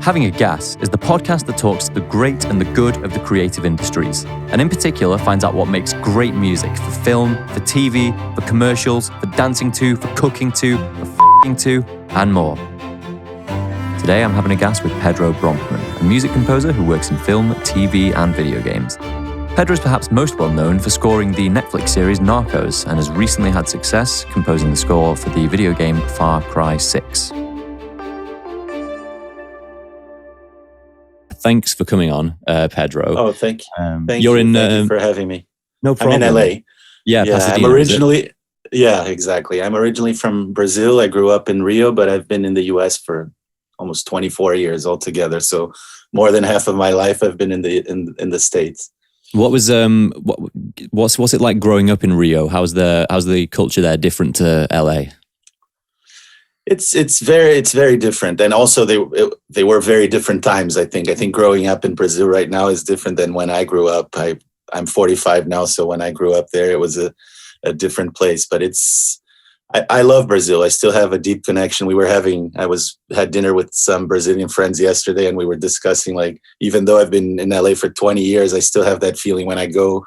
Having a Gas is the podcast that talks the great and the good of the creative industries, and in particular finds out what makes great music for film, for TV, for commercials, for dancing to, for cooking to, for f***ing to, and more. Today I'm having a gas with Pedro Bromfman, a music composer who works in film, TV, and video games. Pedro is perhaps most well known for scoring the Netflix series Narcos and has recently had success composing the score for the video game Far Cry 6. Thanks for coming on, Pedro. Oh, thank you. Thank you for having me. No problem. I'm in LA. Yeah, Pasadena, I'm originally. Yeah, exactly. I'm originally from Brazil. I grew up in Rio, but I've been in the U.S. for almost 24 years altogether. So more than half of my life I've been in the States. What was what's it like growing up in Rio? How's the culture there different to LA? It's very different, and also they were very different times. I think growing up in Brazil right now is different than when I grew up. I'm 45 now, so when I grew up there, it was a different place. But I love Brazil. I still have a deep connection. I had dinner with some Brazilian friends yesterday, and we were discussing, like, even though I've been in LA for 20 years, I still have that feeling when I go.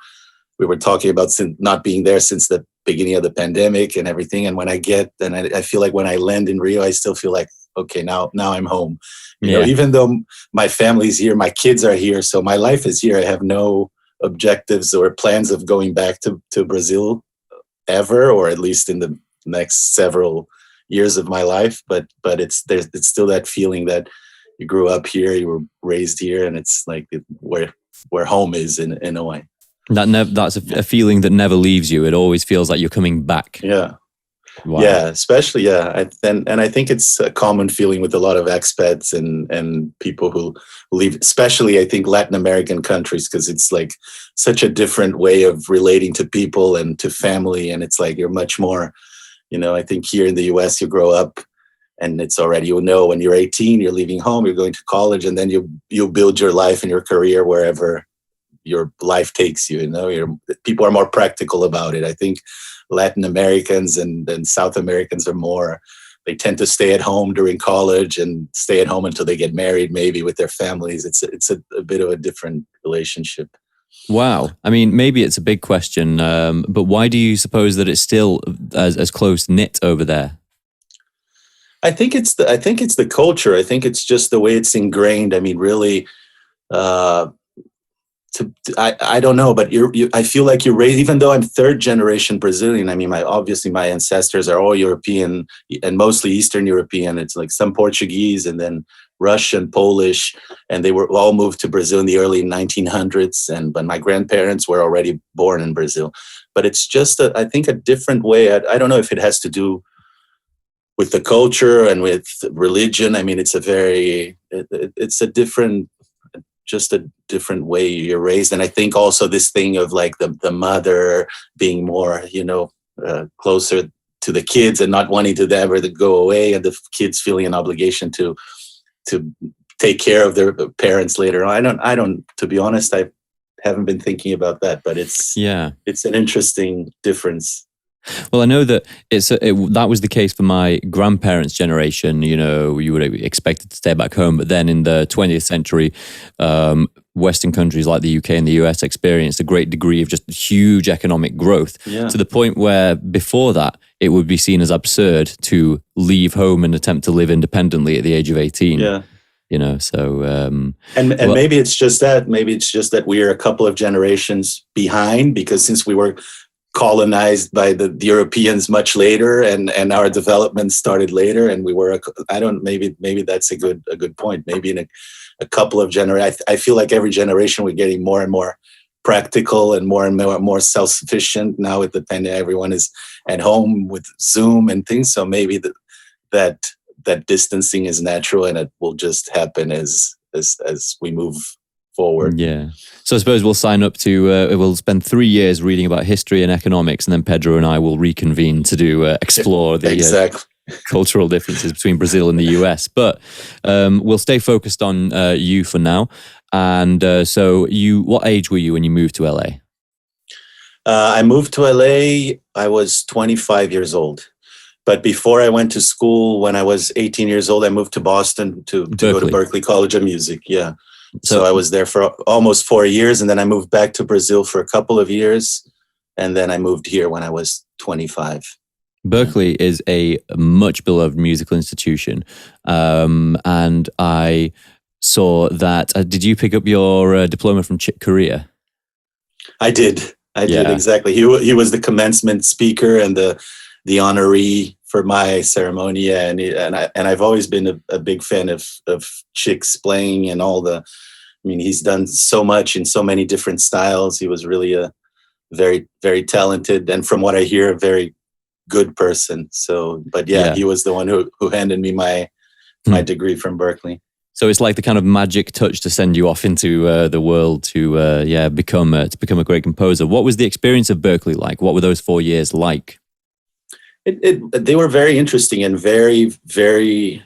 We were talking about not being there since the beginning of the pandemic and everything. And when I I feel like when I land in Rio, I still feel like, okay, now I'm home. You know, even though my family's here, my kids are here, so my life is here. I have no objectives or plans of going back to Brazil ever, or at least in the next several years of my life. But it's still that feeling that you grew up here, you were raised here, and it's like where home is in a way. That's a feeling that never leaves you. It always feels like you're coming back. Yeah. Wow. Yeah, especially, yeah. And I think it's a common feeling with a lot of expats and people who leave, especially I think Latin American countries, because it's like such a different way of relating to people and to family. And it's like you're much more, I think here in the US, you grow up and it's already, when you're 18, you're leaving home, you're going to college, and then you build your life and your career wherever your life takes you. People are more practical about it. I think Latin Americans and South Americans are more, they tend to stay at home during college and stay at home until they get married, maybe with their families. It's a bit of a different relationship. Wow. I mean, maybe it's a big question, but why do you suppose that it's still as close knit over there? I think it's the culture. I think it's just the way it's ingrained. I mean, really, I don't know, but I feel like you're raised, even though I'm third generation Brazilian. I mean, my ancestors are all European and mostly Eastern European. It's like some Portuguese and then Russian, Polish, and they were all moved to Brazil in the early 1900s. But my grandparents were already born in Brazil. But it's just, I think, a different way. I don't know if it has to do with the culture and with religion. I mean, it's just a different way you're raised. And I think also this thing of like the mother being more, closer to the kids and not wanting to ever to go away, and the kids feeling an obligation to take care of their parents later on. I don't, to be honest, I haven't been thinking about that, but it's an interesting difference. Well, I know that that was the case for my grandparents' generation. You would have expected to stay back home, but then in the 20th century, Western countries like the UK and the US experienced a great degree of just huge economic growth, to the point where before that, it would be seen as absurd to leave home and attempt to live independently at the age of 18. Yeah. So maybe it's just that. Maybe it's just that we're a couple of generations behind, because since we were colonized by the Europeans much later, and our development started later, and we were maybe that's a good point. Maybe in a couple of generations, I feel like every generation we're getting more and more practical and more self-sufficient. Now with the pandemic, everyone is at home with Zoom and things, so maybe that distancing is natural, and it will just happen as we move forward. Yeah. So I suppose we'll sign up to, we'll spend 3 years reading about history and economics, and then Pedro and I will reconvene to explore the cultural differences between Brazil and the US. But we'll stay focused on you for now. And so what age were you when you moved to LA? I moved to LA, I was 25 years old. But before I went to school, when I was 18 years old, I moved to Boston to go to Berklee College of Music. Yeah. So I was there for almost 4 years, and then I moved back to Brazil for a couple of years, and then I moved here when I was 25. Berklee is a much beloved musical institution, and I saw that. Did you pick up your diploma from Chick Corea? I did. Exactly. He was the commencement speaker and the honoree for my ceremony, and I've always been a big fan of Chick's playing and all the. I mean, he's done so much in so many different styles. He was really a very, very talented, and from what I hear, a very good person. So, but yeah, he was the one who handed me my degree from Berklee. So it's like the kind of magic touch to send you off into the world to become a great composer. What was the experience of Berklee like? What were those 4 years like? They were very interesting and very, very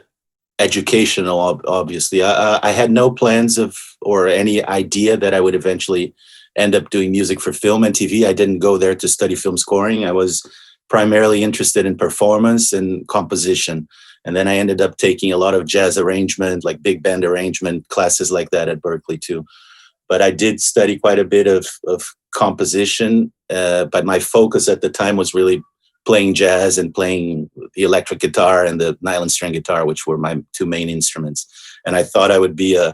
educational. Obviously, I had no plans or any idea that I would eventually end up doing music for film and TV. I didn't go there to study film scoring. I was primarily interested in performance and composition. And then I ended up taking a lot of jazz arrangement, like big band arrangement classes like that at Berklee too. But I did study quite a bit of composition. But my focus at the time was really playing jazz and playing the electric guitar and the nylon string guitar, which were my two main instruments. And I thought I would be a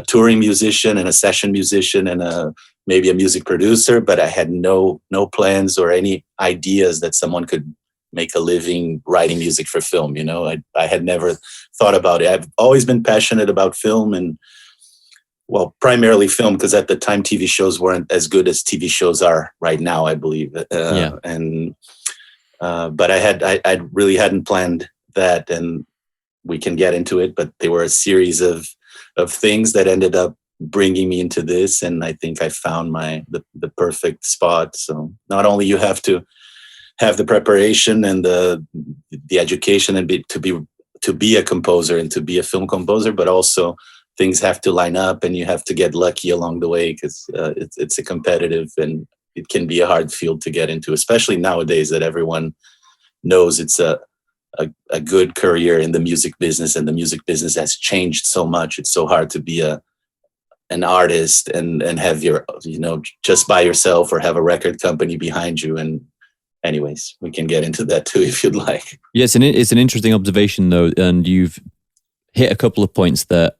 touring musician and a session musician and maybe a music producer, but I had no plans or any ideas that someone could make a living writing music for film. You know, I had never thought about it. I've always been passionate about film and, well, primarily film, because at the time TV shows weren't as good as TV shows are right now, I believe. But I really hadn't planned that, and we can get into it, but there were a series of things that ended up bringing me into this, and I think I found the perfect spot. So not only you have to have the preparation and the education and to be a composer and to be a film composer, but also things have to line up, and you have to get lucky along the way, because it's a competitive and it can be a hard field to get into, especially nowadays that everyone knows it's a good career in the music business, and the music business has changed so much. It's so hard to be an artist and have your, just by yourself or have a record company behind you. And anyways, we can get into that too if you'd like. Yes, and it's an interesting observation though, and you've hit a couple of points that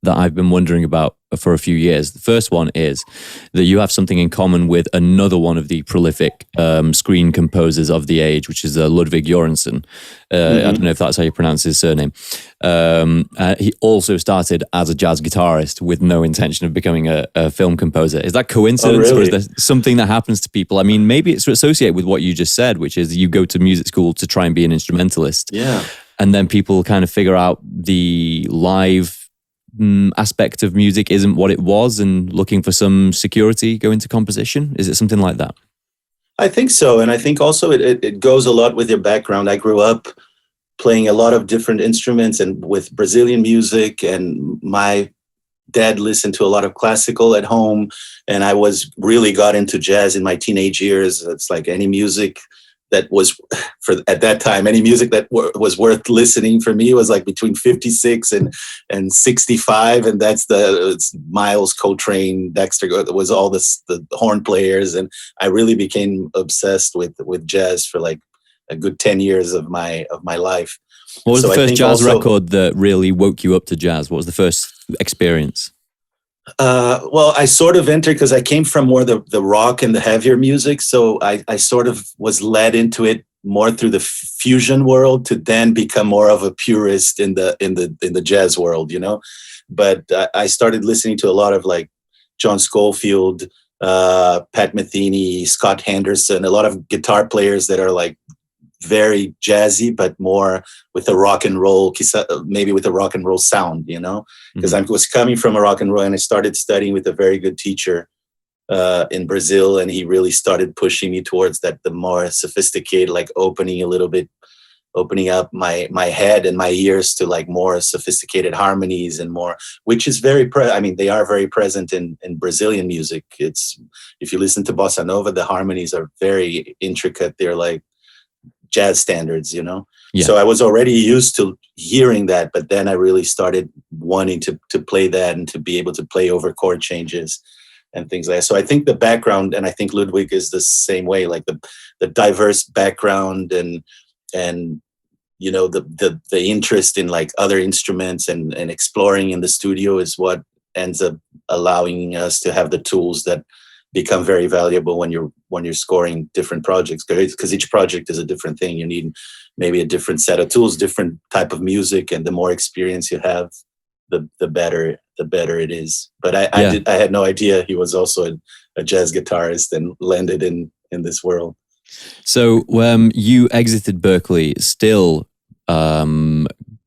I've been wondering about for a few years. The first one is that you have something in common with another one of the prolific screen composers of the age, which is Ludwig Göransson. I don't know if that's how you pronounce his surname. He also started as a jazz guitarist with no intention of becoming a film composer. Is that coincidence, or is there something that happens to people? I mean, maybe it's associated with what you just said, which is you go to music school to try and be an instrumentalist. Yeah. And then people kind of figure out the live aspect of music isn't what it was, and looking for some security go into composition. Is it something like that? I think so. And I think also it goes a lot with your background. I grew up playing a lot of different instruments and with Brazilian music, and my dad listened to a lot of classical at home, and I really got into jazz in my teenage years. It's like any music that was, at that time, any music that was worth listening for me was like between 56 and 65, and it's Miles, Coltrane, Dexter. It was all the horn players, and I really became obsessed with jazz for like a good 10 years of my life. What was the first jazz record that really woke you up to jazz? What was the first experience? Well, I sort of entered because I came from more the rock and the heavier music, so I sort of was led into it more through the fusion world to then become more of a purist in the jazz world, But I started listening to a lot of like John Scofield, Pat Metheny, Scott Henderson, a lot of guitar players that are like very jazzy, but more with a rock and roll, maybe with a rock and roll sound, because I was coming from a rock and roll, and I started studying with a very good teacher in Brazil, and he really started pushing me towards that, the more sophisticated, like opening up my head and my ears to like more sophisticated harmonies and more, which is very, they are very present in Brazilian music. If you listen to bossa nova, the harmonies are very intricate. They're like jazz standards, you know? Yeah. So I was already used to hearing that, but then I really started wanting to play that and to be able to play over chord changes and things like that. So I think the background, and I think Ludwig is the same way, like the diverse background and you know, the interest in like other instruments and exploring in the studio is what ends up allowing us to have the tools that become very valuable when you're scoring different projects, because each project is a different thing. You need maybe a different set of tools, different type of music, and the more experience you have, the better it is. But I had no idea he was also a jazz guitarist and landed in this world. So you exited Berkeley still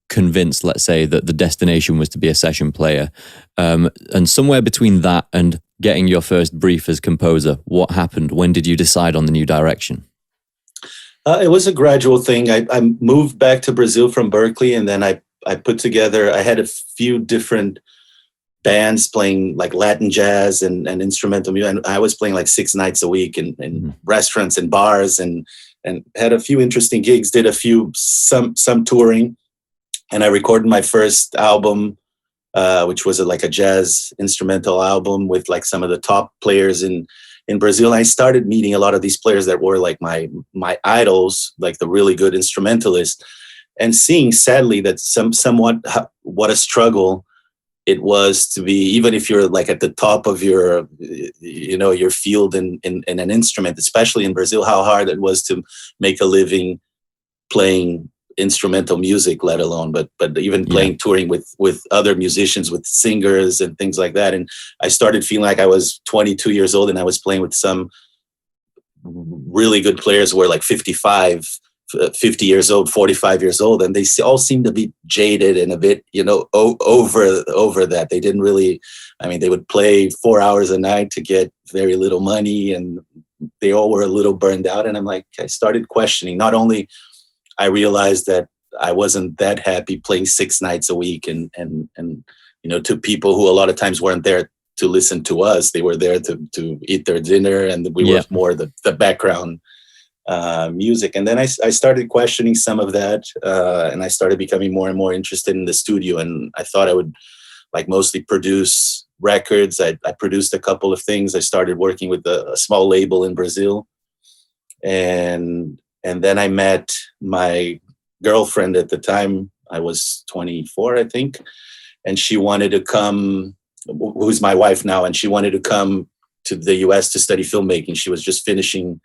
convinced, let's say, that the destination was to be a session player. And somewhere between that and getting your first brief as composer, what happened? When did you decide on the new direction? It was a gradual thing. I moved back to Brazil from Berkeley, and then I put together, I had a few different bands playing like Latin jazz and instrumental music. And I was playing like 6 nights a week in restaurants and bars, and had a few interesting gigs, did some touring. And I recorded my first album, which was like a jazz instrumental album with like some of the top players in Brazil. I started meeting a lot of these players that were like my idols, like the really good instrumentalists, and seeing sadly that somewhat what a struggle it was to be, even if you're like at the top of your, you know, your field in an instrument, especially in Brazil, how hard it was to make a living playing instrumental music, let alone, but even playing, touring with other musicians, with singers and things like that. And I started feeling like I was 22 years old and I was playing with some really good players who were like 55, 50 years old, 45 years old, and they all seemed to be jaded and a bit, you know, over that. They didn't really, I mean, they would play 4 hours a night to get very little money, and they all were a little burned out. And I'm like, I started questioning. Not only I realized that I wasn't that happy playing 6 nights a week and you know, to people who a lot of times weren't there to listen to us. They were there to eat their dinner, and we were more the background music. And then I started questioning some of that, and I started becoming more and more interested in the studio. And I thought I would like mostly produce records. I produced a couple of things. I started working with a small label in Brazil, and then I met my girlfriend at the time. I was 24, I think, and she wanted to come, who's my wife now, and she wanted to come to the US to study filmmaking. She was just finishing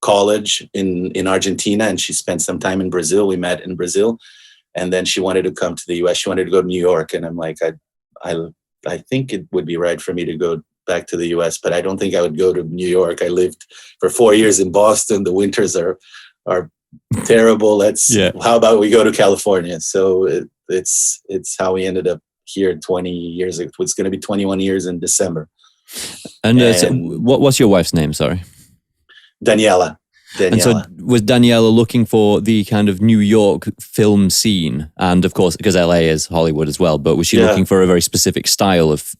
college in Argentina, and she spent some time in Brazil. We met in Brazil, and then she wanted to come to the US. She wanted to go to New York, and I'm like, I think it would be right for me to go back to the US, but I don't think I would go to New York. I lived for 4 years in Boston. The winters are terrible. How about we go to California? So it's how we ended up here 20 years. It's going to be 21 years in December. And so what's your wife's name? Sorry. Daniela. And so was Daniela looking for the kind of New York film scene? And of course, because LA is Hollywood as well, but was she looking for a very specific style of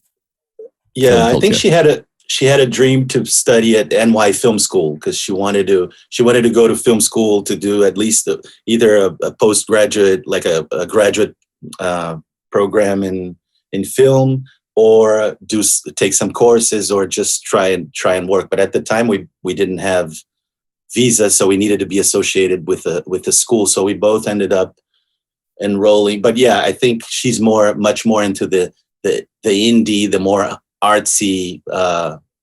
film culture? I think she had a dream to study at NY Film School, because she wanted to go to film school to do at least either a postgraduate, like a graduate program in film, or take some courses, or just try and work. But at the time we didn't have visa, so we needed to be associated with the school. So we both ended up enrolling. But yeah, I think she's much more into the indie, the more artsy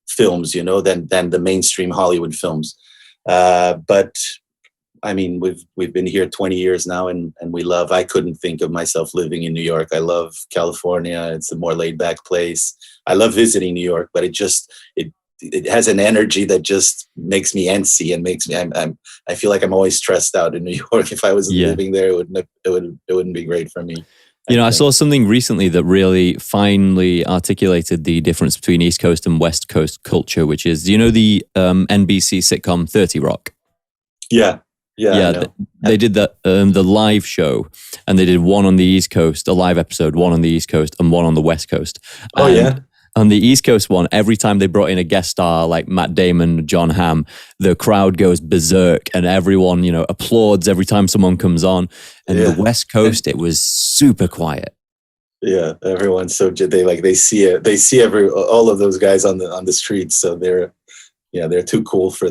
films, you know, than the mainstream Hollywood films. But I mean, we've been here 20 years now, and I couldn't think of myself living in New York. I love California. It's a more laid back place. I love visiting New York, but it has an energy that just makes me antsy and makes me, I feel like I'm always stressed out in New York. If I was living there, it wouldn't be great for me. You know, I saw something recently that really finely articulated the difference between East Coast and West Coast culture, which is, you know, the NBC sitcom 30 Rock? Yeah. They did that, the live show, and they did one on the East Coast, a live episode, one on the East Coast and one on the West Coast. And On the East Coast one, every time they brought in a guest star like Matt Damon, John Hamm, the crowd goes berserk and everyone, applauds every time someone comes on. And the West Coast, it was super quiet. Yeah, everyone's so they see it. They see all of those guys on the streets. So they're too cool for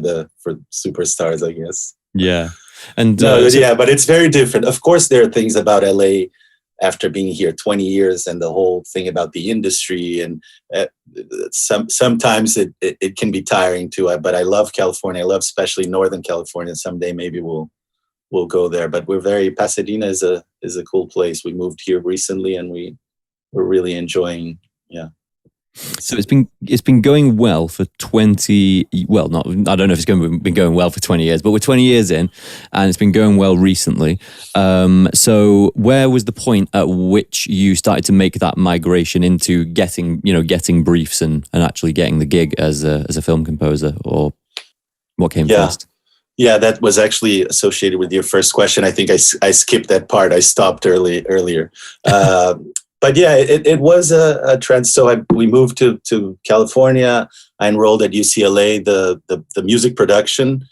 superstars, I guess. Yeah, and but it's very different. Of course, there are things about LA after being here 20 years and the whole thing about the industry, and sometimes it can be tiring too. But I love California. I love especially Northern California. Someday maybe we'll go there. But Pasadena is a cool place. We moved here recently and we're really enjoying. Yeah. So it's been going well for 20. Well, not I don't know if it's been going well for 20 years, but we're 20 years in, and it's been going well recently. So where was the point at which you started to make that migration into getting briefs and actually getting the gig as a film composer, or what came first? Yeah, that was actually associated with your first question. I think I skipped that part. I stopped earlier. But yeah, it was a trend. So we moved to California. I enrolled at UCLA, the music production,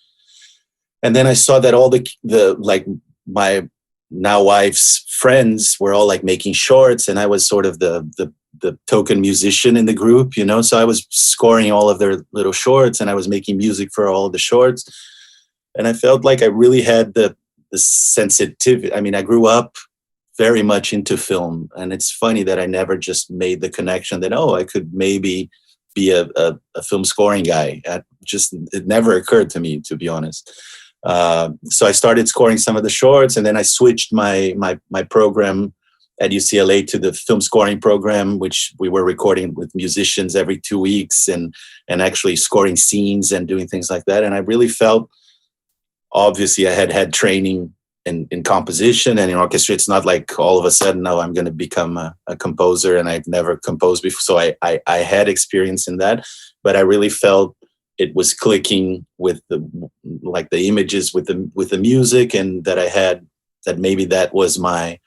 and then I saw that all the like my now wife's friends were all like making shorts, and I was sort of the token musician in the group, So I was scoring all of their little shorts, and I was making music for all of the shorts, and I felt like I really had the sensitivity. I mean, I grew up very much into film, and it's funny that I never just made the connection that I could maybe be a film scoring guy. It never occurred to me, to be honest. So I started scoring some of the shorts, and then I switched my program at UCLA to the film scoring program, which we were recording with musicians every 2 weeks and actually scoring scenes and doing things like that. And I really felt, obviously I had training in composition and in orchestra. It's not like all of a sudden, no, I'm going to become a composer, and I've never composed before. So I had experience in that, but I really felt it was clicking with the images with the music, and that maybe that was my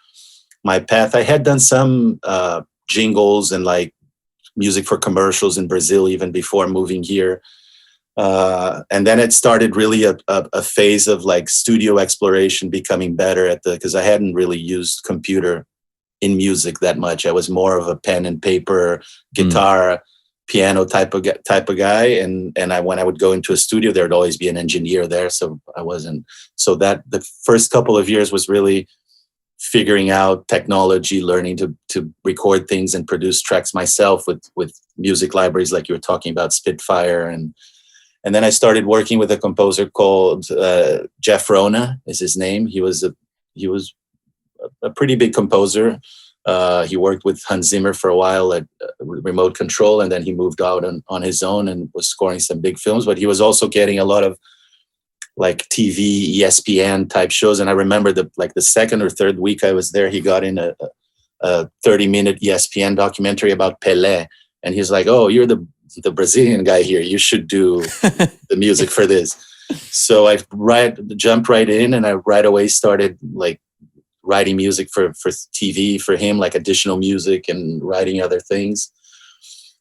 path. I had done some jingles and like music for commercials in Brazil even before moving here. And then it started really a phase of like studio exploration, becoming better because I hadn't really used computer in music that much. I was more of a pen and paper, guitar, piano type of guy. And when I would go into a studio, there would always be an engineer there. So I wasn't. So that the first couple of years was really figuring out technology, learning to record things and produce tracks myself with music libraries like you were talking about, Spitfire. And then I started working with a composer called Jeff Rona is his name. He was a pretty big composer. He worked with Hans Zimmer for a while at Remote Control, and then he moved out on his own and was scoring some big films. But he was also getting a lot of like TV, ESPN type shows. And I remember the second or third week I was there, he got in a 30-minute ESPN documentary about Pelé. And he's like, "Oh, you're the Brazilian guy here. You should do the music for this." So I jumped right in, and I right away started like writing music for TV for him, like additional music and writing other things.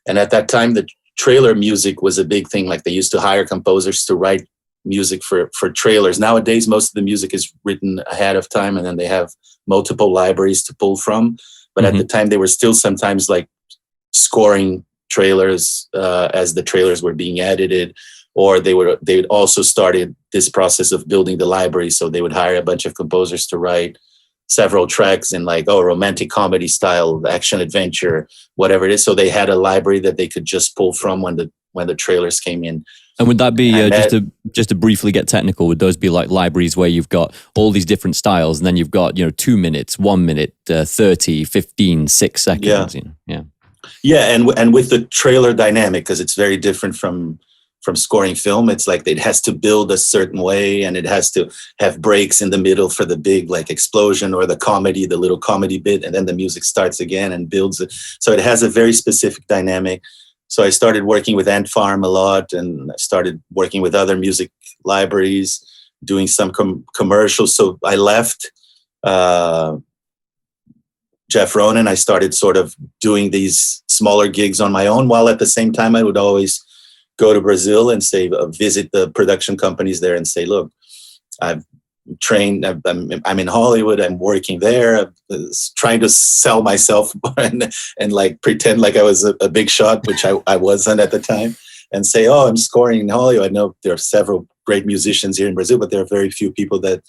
And at that time, the trailer music was a big thing. Like they used to hire composers to write music for trailers. Nowadays, most of the music is written ahead of time, and then they have multiple libraries to pull from. But at the time, they were still sometimes like scoring trailers as the trailers were being edited, or they would also started this process of building the library. So they would hire a bunch of composers to write several tracks in like romantic comedy style, action adventure, whatever it is. So they had a library that they could just pull from when the trailers came in. And would that be just to briefly get technical? Would those be like libraries where you've got all these different styles, and then you've got 2 minutes, 1 minute, 30, 15, 6 seconds? Yeah, and with the trailer dynamic, because it's very different from scoring film. It's like it has to build a certain way, and it has to have breaks in the middle for the big like explosion or the little comedy bit, and then the music starts again and builds it. So it has a very specific dynamic. So I started working with Ant Farm a lot, and I started working with other music libraries, doing some commercials. So I left Jeff Ronan. I started sort of doing these smaller gigs on my own, while at the same time I would always go to Brazil and say, visit the production companies there and say, look, I've trained, I'm in Hollywood, I'm working there, trying to sell myself and like pretend like I was a big shot, which I wasn't at the time, and say, oh, I'm scoring in Hollywood. I know there are several great musicians here in Brazil, but there are very few people that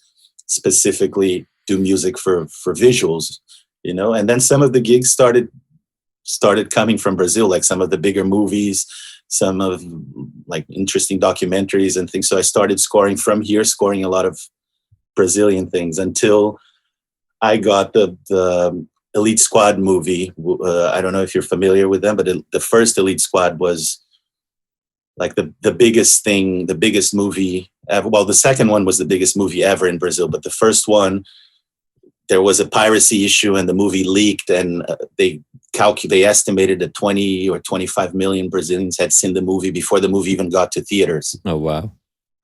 specifically do music for visuals, you know. And then some of the gigs started coming from Brazil, like some of the bigger movies, some of like interesting documentaries and things. So I started scoring from here, scoring a lot of Brazilian things until I got the Elite Squad movie. I don't know if you're familiar with them, but the first Elite Squad was like the biggest thing, the biggest movie ever. Well, the second one was the biggest movie ever in Brazil, but the first one, there was a piracy issue and the movie leaked, and they estimated that 20 or 25 million Brazilians had seen the movie before the movie even got to theaters. Oh, wow.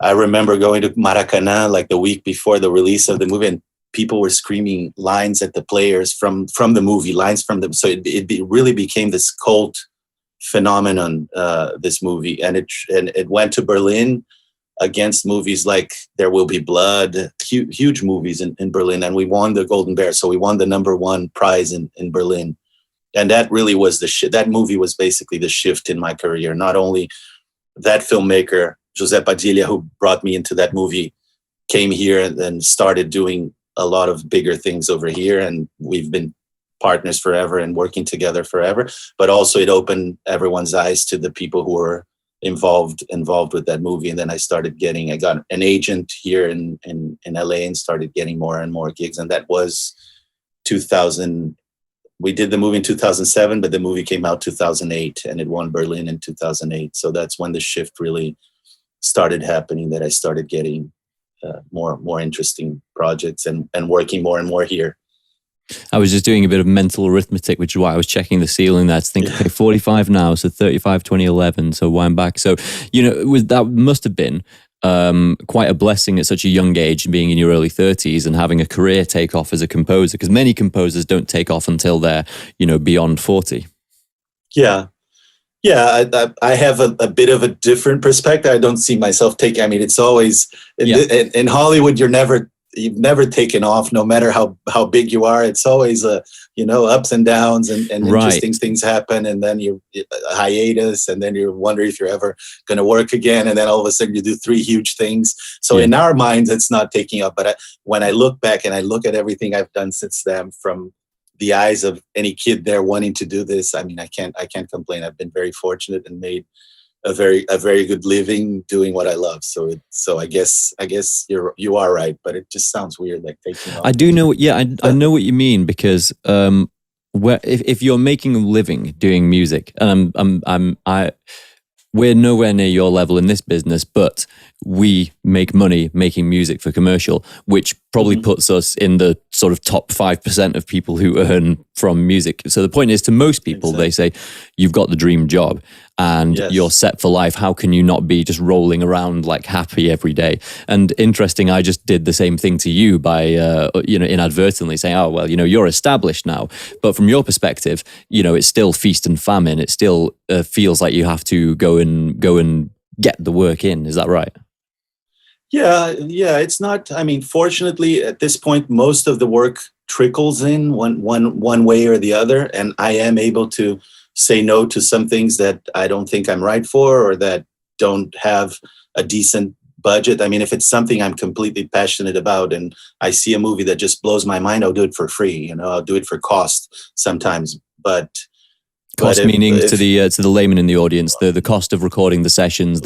I remember going to Maracanã like the week before the release of the movie, and people were screaming lines at the players from the movie, lines from them. So it really became this cult phenomenon, this movie. And it went to Berlin against movies like There Will Be Blood, huge movies in Berlin. And we won the Golden Bear. So we won the #1 prize in Berlin. And that really was that movie was basically the shift in my career. Not only that filmmaker, José Padilha, who brought me into that movie, came here and then started doing a lot of bigger things over here. And we've been partners forever and working together forever. But also it opened everyone's eyes to the people who were involved with that movie. And then I got an agent here in LA and started getting more and more gigs. And that was 2000. We did the movie in 2007, but the movie came out 2008 and it won Berlin in 2008. So that's when the shift really started happening, that I started getting more interesting projects and working more and more here. I was just doing a bit of mental arithmetic, which is why I was checking the ceiling there to think, okay, 45 now, so 35, 2011, so wind back. So, that must have been quite a blessing at such a young age, being in your early 30s and having a career take off as a composer, because many composers don't take off until they're, beyond 40. Yeah. Yeah, I have a bit of a different perspective. I don't see myself taking, it's always, in Hollywood, you've never taken off, no matter how big you are. It's always ups and downs and interesting things happen. And then you hiatus, and then you wonder if you're ever going to work again. And then all of a sudden you do 3 huge things. So in our minds, it's not taking up. But when I look back and I look at everything I've done since then, from the eyes of any kid there wanting to do this, I can't complain. I've been very fortunate and made a very good living doing what I love. So I guess you are right, but it just sounds weird, like taking off. I do know. Yeah, I know what you mean, because if you're making a living doing music, and we're nowhere near your level in this business, but we make money making music for commercial, which probably puts us in the sort of top 5% of people who earn from music. So the point is, to most people, they say, you've got the dream job and you're set for life. How can you not be just rolling around like happy every day? And interesting, I just did the same thing to you by, inadvertently saying, oh, well, you're established now. But from your perspective, it's still feast and famine. It still feels like you have to go and get the work in. Is that right? Yeah, it's not, fortunately at this point, most of the work trickles in one way or the other. And I am able to say no to some things that I don't think I'm right for, or that don't have a decent budget. If it's something I'm completely passionate about and I see a movie that just blows my mind, I'll do it for free. I'll do it for cost sometimes, but cost meaning to the layman in the audience, the cost of recording the sessions,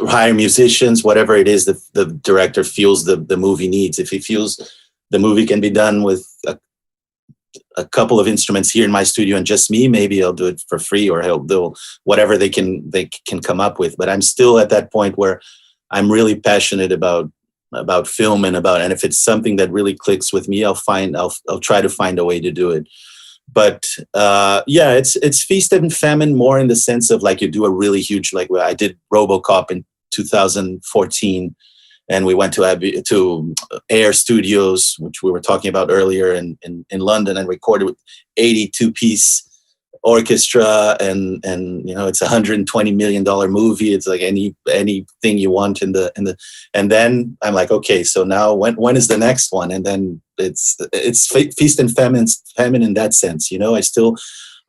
hire musicians, whatever it is that the director feels the movie needs. If he feels the movie can be done with a couple of instruments here in my studio and just me, maybe I'll do it for free, or they'll whatever they can come up with. But I'm still at that point where I'm really passionate about film and if it's something that really clicks with me, I'll try to find a way to do it. But it's feast and famine, more in the sense of like you do a really huge, like I did RoboCop in 2014, and we went to Air Studios, which we were talking about earlier in London, and recorded with 82-piece orchestra, and it's $120 million movie. It's like anything you want in the, and then I'm like, okay, so now when is the next one? And then it's feast and famine in that sense.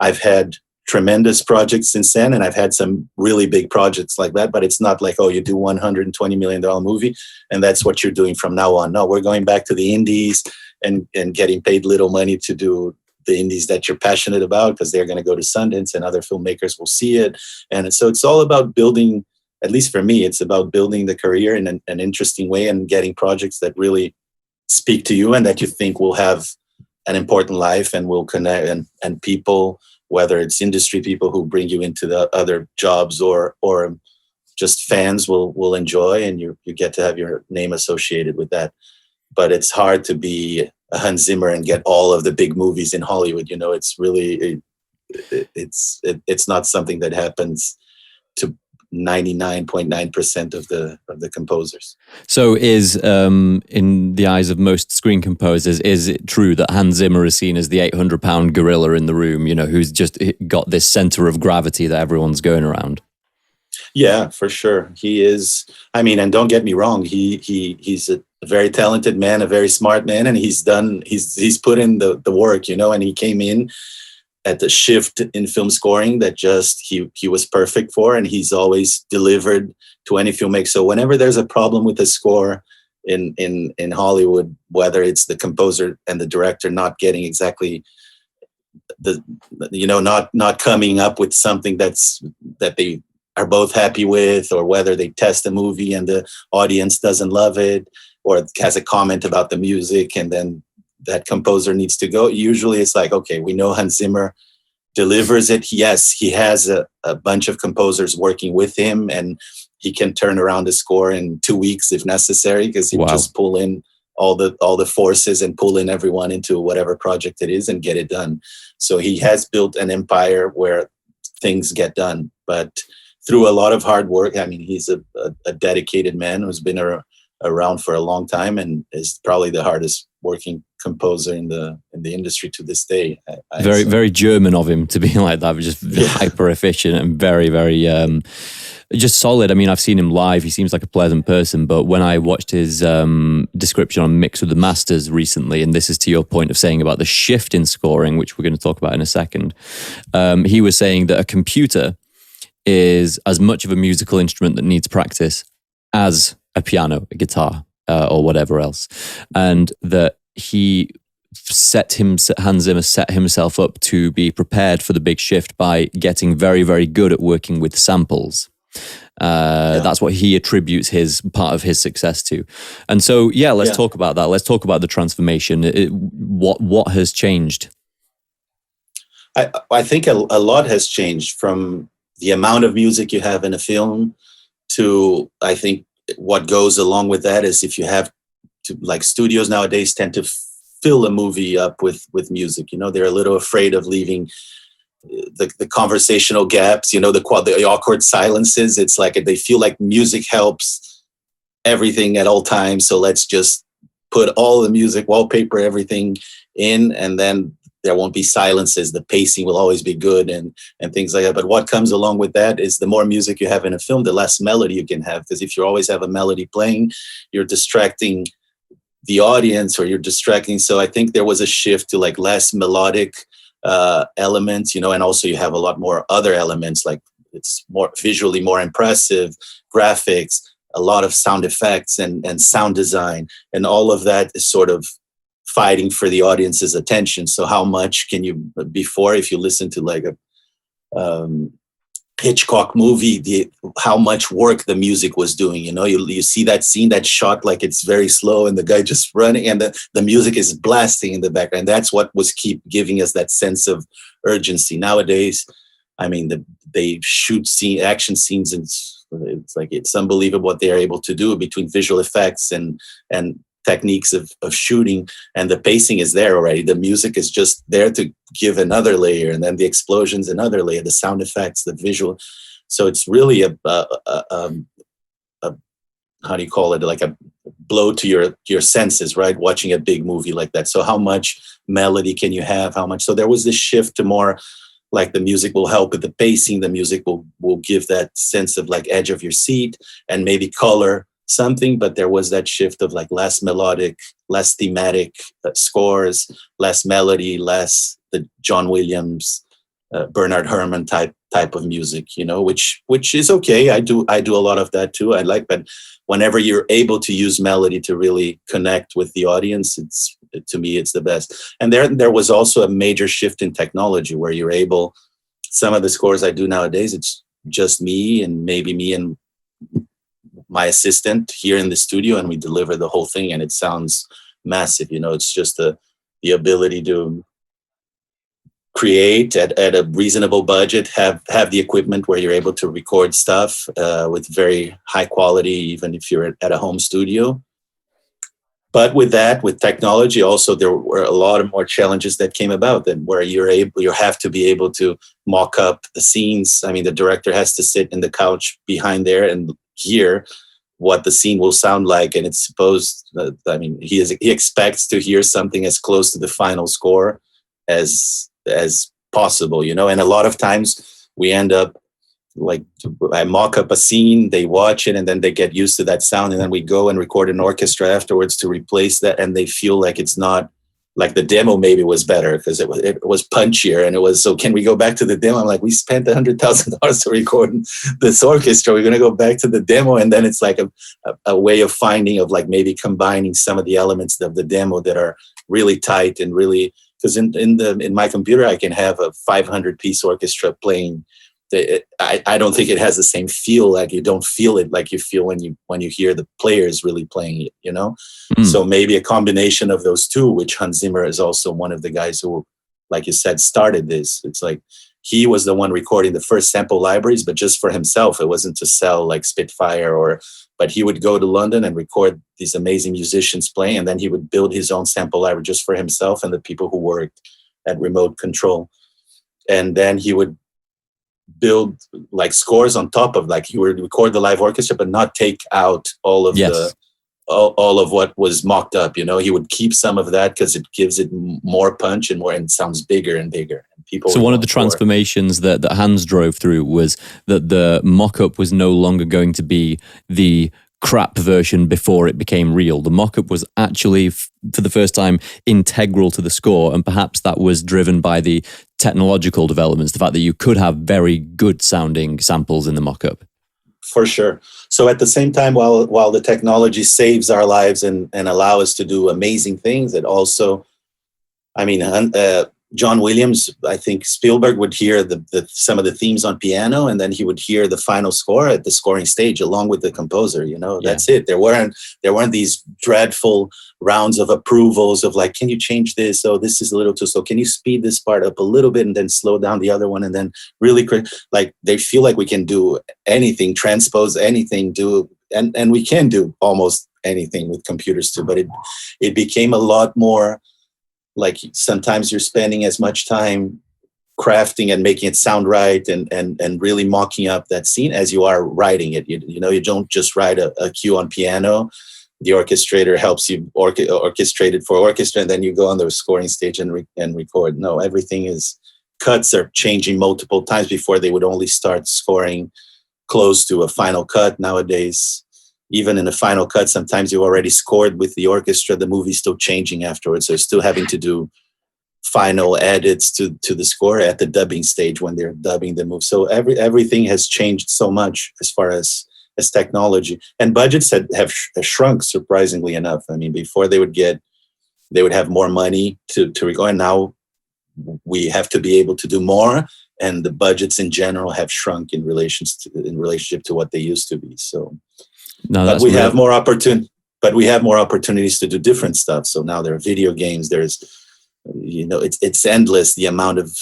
I've had tremendous projects since then, and I've had some really big projects like that, but it's not like, oh, you do $120 million movie and that's what you're doing from now on. No, we're going back to the indies and getting paid little money to do the indies that you're passionate about, because they're going to go to Sundance and other filmmakers will see it. And so it's all about building, at least for me, it's about building the career in an interesting way and getting projects that really speak to you and that you think will have an important life and will connect, and people, whether it's industry people who bring you into the other jobs or just fans will enjoy, and you get to have your name associated with that. But it's hard to be a Hans Zimmer and get all of the big movies in Hollywood. It's really, it's not something that happens to 99.9% of the composers. So is, in the eyes of most screen composers, is it true that Hans Zimmer is seen as the 800-pound gorilla in the room, who's just got this center of gravity that everyone's going around? Yeah, for sure. He is. I mean, and don't get me wrong, he's a very talented man, a very smart man, and he's put in the work, and he came in at the shift in film scoring that just he was perfect for, and he's always delivered to any filmmaker. So whenever there's a problem with the score in Hollywood, whether it's the composer and the director not getting exactly not coming up with something that they are both happy with, or whether they test a movie and the audience doesn't love it, or has a comment about the music, and then that composer needs to go. Usually it's like, okay, we know Hans Zimmer delivers it. Yes, he has a bunch of composers working with him, and he can turn around the score in 2 weeks if necessary, because he just pull in all the forces and pull in everyone into whatever project it is and get it done. So he has built an empire where things get done, but through a lot of hard work. I mean, he's a dedicated man who's been around for a long time and is probably the hardest working composer in the industry to this day. Very German of him to be like that, just hyper efficient and very, very just solid. I mean, I've seen him live. He seems like a pleasant person, but when I watched his description on Mix with the Masters recently, and this is to your point of saying about the shift in scoring, which we're going to talk about in a second, he was saying that a computer is as much of a musical instrument that needs practice as a piano, a guitar, or whatever else. And that Hans Zimmer set himself up to be prepared for the big shift by getting very, very good at working with samples. That's what he attributes part of his success to. And so, let's talk about that. Let's talk about the transformation. What has changed? I think a lot has changed, from the amount of music you have in a film to, I think, what goes along with that is if you have to, like, studios nowadays tend to fill a movie up with music. They're a little afraid of leaving the conversational gaps, the awkward silences. It's like they feel like music helps everything at all times. So let's just put all the music, wallpaper, everything in, and then there won't be silences. The pacing will always be good and things like that. But what comes along with that is the more music you have in a film, the less melody you can have. Because if you always have a melody playing, you're distracting the audience, or you're distracting. So I think there was a shift to like less melodic elements, and also you have a lot more other elements, like it's more visually more impressive, graphics, a lot of sound effects and sound design. And all of that is sort of fighting for the audience's attention. So how much can you, before, if you listen to like a Hitchcock movie, how much work the music was doing, you see that scene, that shot, like it's very slow and the guy just running and the music is blasting in the background. That's what was keep giving us that sense of urgency. Nowadays, I mean, they shoot action scenes, and it's unbelievable what they're able to do between visual effects and techniques of shooting, and the pacing is there already. The music is just there to give another layer, and then the explosions another layer, the sound effects, the visual. So it's really a how do you call it, like a blow to your senses, right? Watching a big movie like that. So how much melody can you have? How much? So there was this shift to more like the music will help with the pacing. The music will give that sense of like edge of your seat and maybe color something. But there was that shift of like less melodic, less thematic scores, less melody, less the John Williams, Bernard Herrmann type of music, you know, which is okay. I do a lot of that too. I like, but whenever you're able to use melody to really connect with the audience, to me, it's the best. And there was also a major shift in technology where you're able, some of the scores I do nowadays, it's just me and maybe me and my assistant here in the studio, and we deliver the whole thing and it sounds massive. You know, it's just the ability to create at a reasonable budget, have the equipment where you're able to record stuff with very high quality, even if you're at a home studio. But with technology, also there were a lot of more challenges that came about, and where you have to be able to mock up the scenes. I mean, the director has to sit in the couch behind there and hear what the scene will sound like, and it's supposed. He expects to hear something as close to the final score as possible, you know. And a lot of times we end up like, I mock up a scene, they watch it, and then they get used to that sound, and then we go and record an orchestra afterwards to replace that, and they feel like it's not like the demo maybe was better because it was punchier, and it was, so can we go back to the demo? I'm like, we spent $100,000 to record this orchestra, we're going to go back to the demo. And then it's like a way of finding, of like maybe combining some of the elements of the demo that are really tight and really, because in my computer I can have a 500-piece orchestra playing. I don't think it has the same feel. Like, you don't feel it like you feel when you hear the players really playing it, you know. So maybe a combination of those two, which Hans Zimmer is also one of the guys who, like you said, started this. It's like he was the one recording the first sample libraries, but just for himself. It wasn't to sell like Spitfire but he would go to London and record these amazing musicians playing, and then he would build his own sample library just for himself and the people who worked at remote control. And then he would build like scores on top of, like, he would record the live orchestra but not take out all of all of what was mocked up, you know. He would keep some of that because it gives it more punch and more, and sounds bigger and bigger. And people, so one of the transformations that Hans drove through was that the mock-up was no longer going to be the crap version before it became real. The mock-up was actually, for the first time, integral to the score, and perhaps that was driven by the technological developments, the fact that you could have very good sounding samples in the mock-up. For sure. So at the same time, while the technology saves our lives and allow us to do amazing things, it also, John Williams, I think Spielberg would hear some of the themes on piano, and then he would hear the final score at the scoring stage along with the composer. You know, that's it. There weren't these dreadful rounds of approvals of like, can you change this? Oh, this is a little too slow. Can you speed this part up a little bit and then slow down the other one? And then really, like, they feel like we can do anything, transpose anything, and we can do almost anything with computers too. But it became a lot more. Like, sometimes you're spending as much time crafting and making it sound right and really mocking up that scene as you are writing it. You know, you don't just write a cue on piano. The orchestrator helps you orchestrate it for orchestra, and then you go on the scoring stage and record. No, everything is, cuts are changing multiple times. Before, they would only start scoring close to a final cut. Nowadays, even in the final cut, sometimes you already scored with the orchestra. The movie's still changing afterwards. So you're still having to do final edits to the score at the dubbing stage when they're dubbing the movie. So everything has changed so much as far as technology. And budgets have shrunk, surprisingly enough. I mean, before they would have more money to record, and now we have to be able to do more. And the budgets in general have shrunk in relationship to what they used to be. So. No, but we have more opportunities to do different stuff. So now there are video games. There's, you know, it's endless, the amount of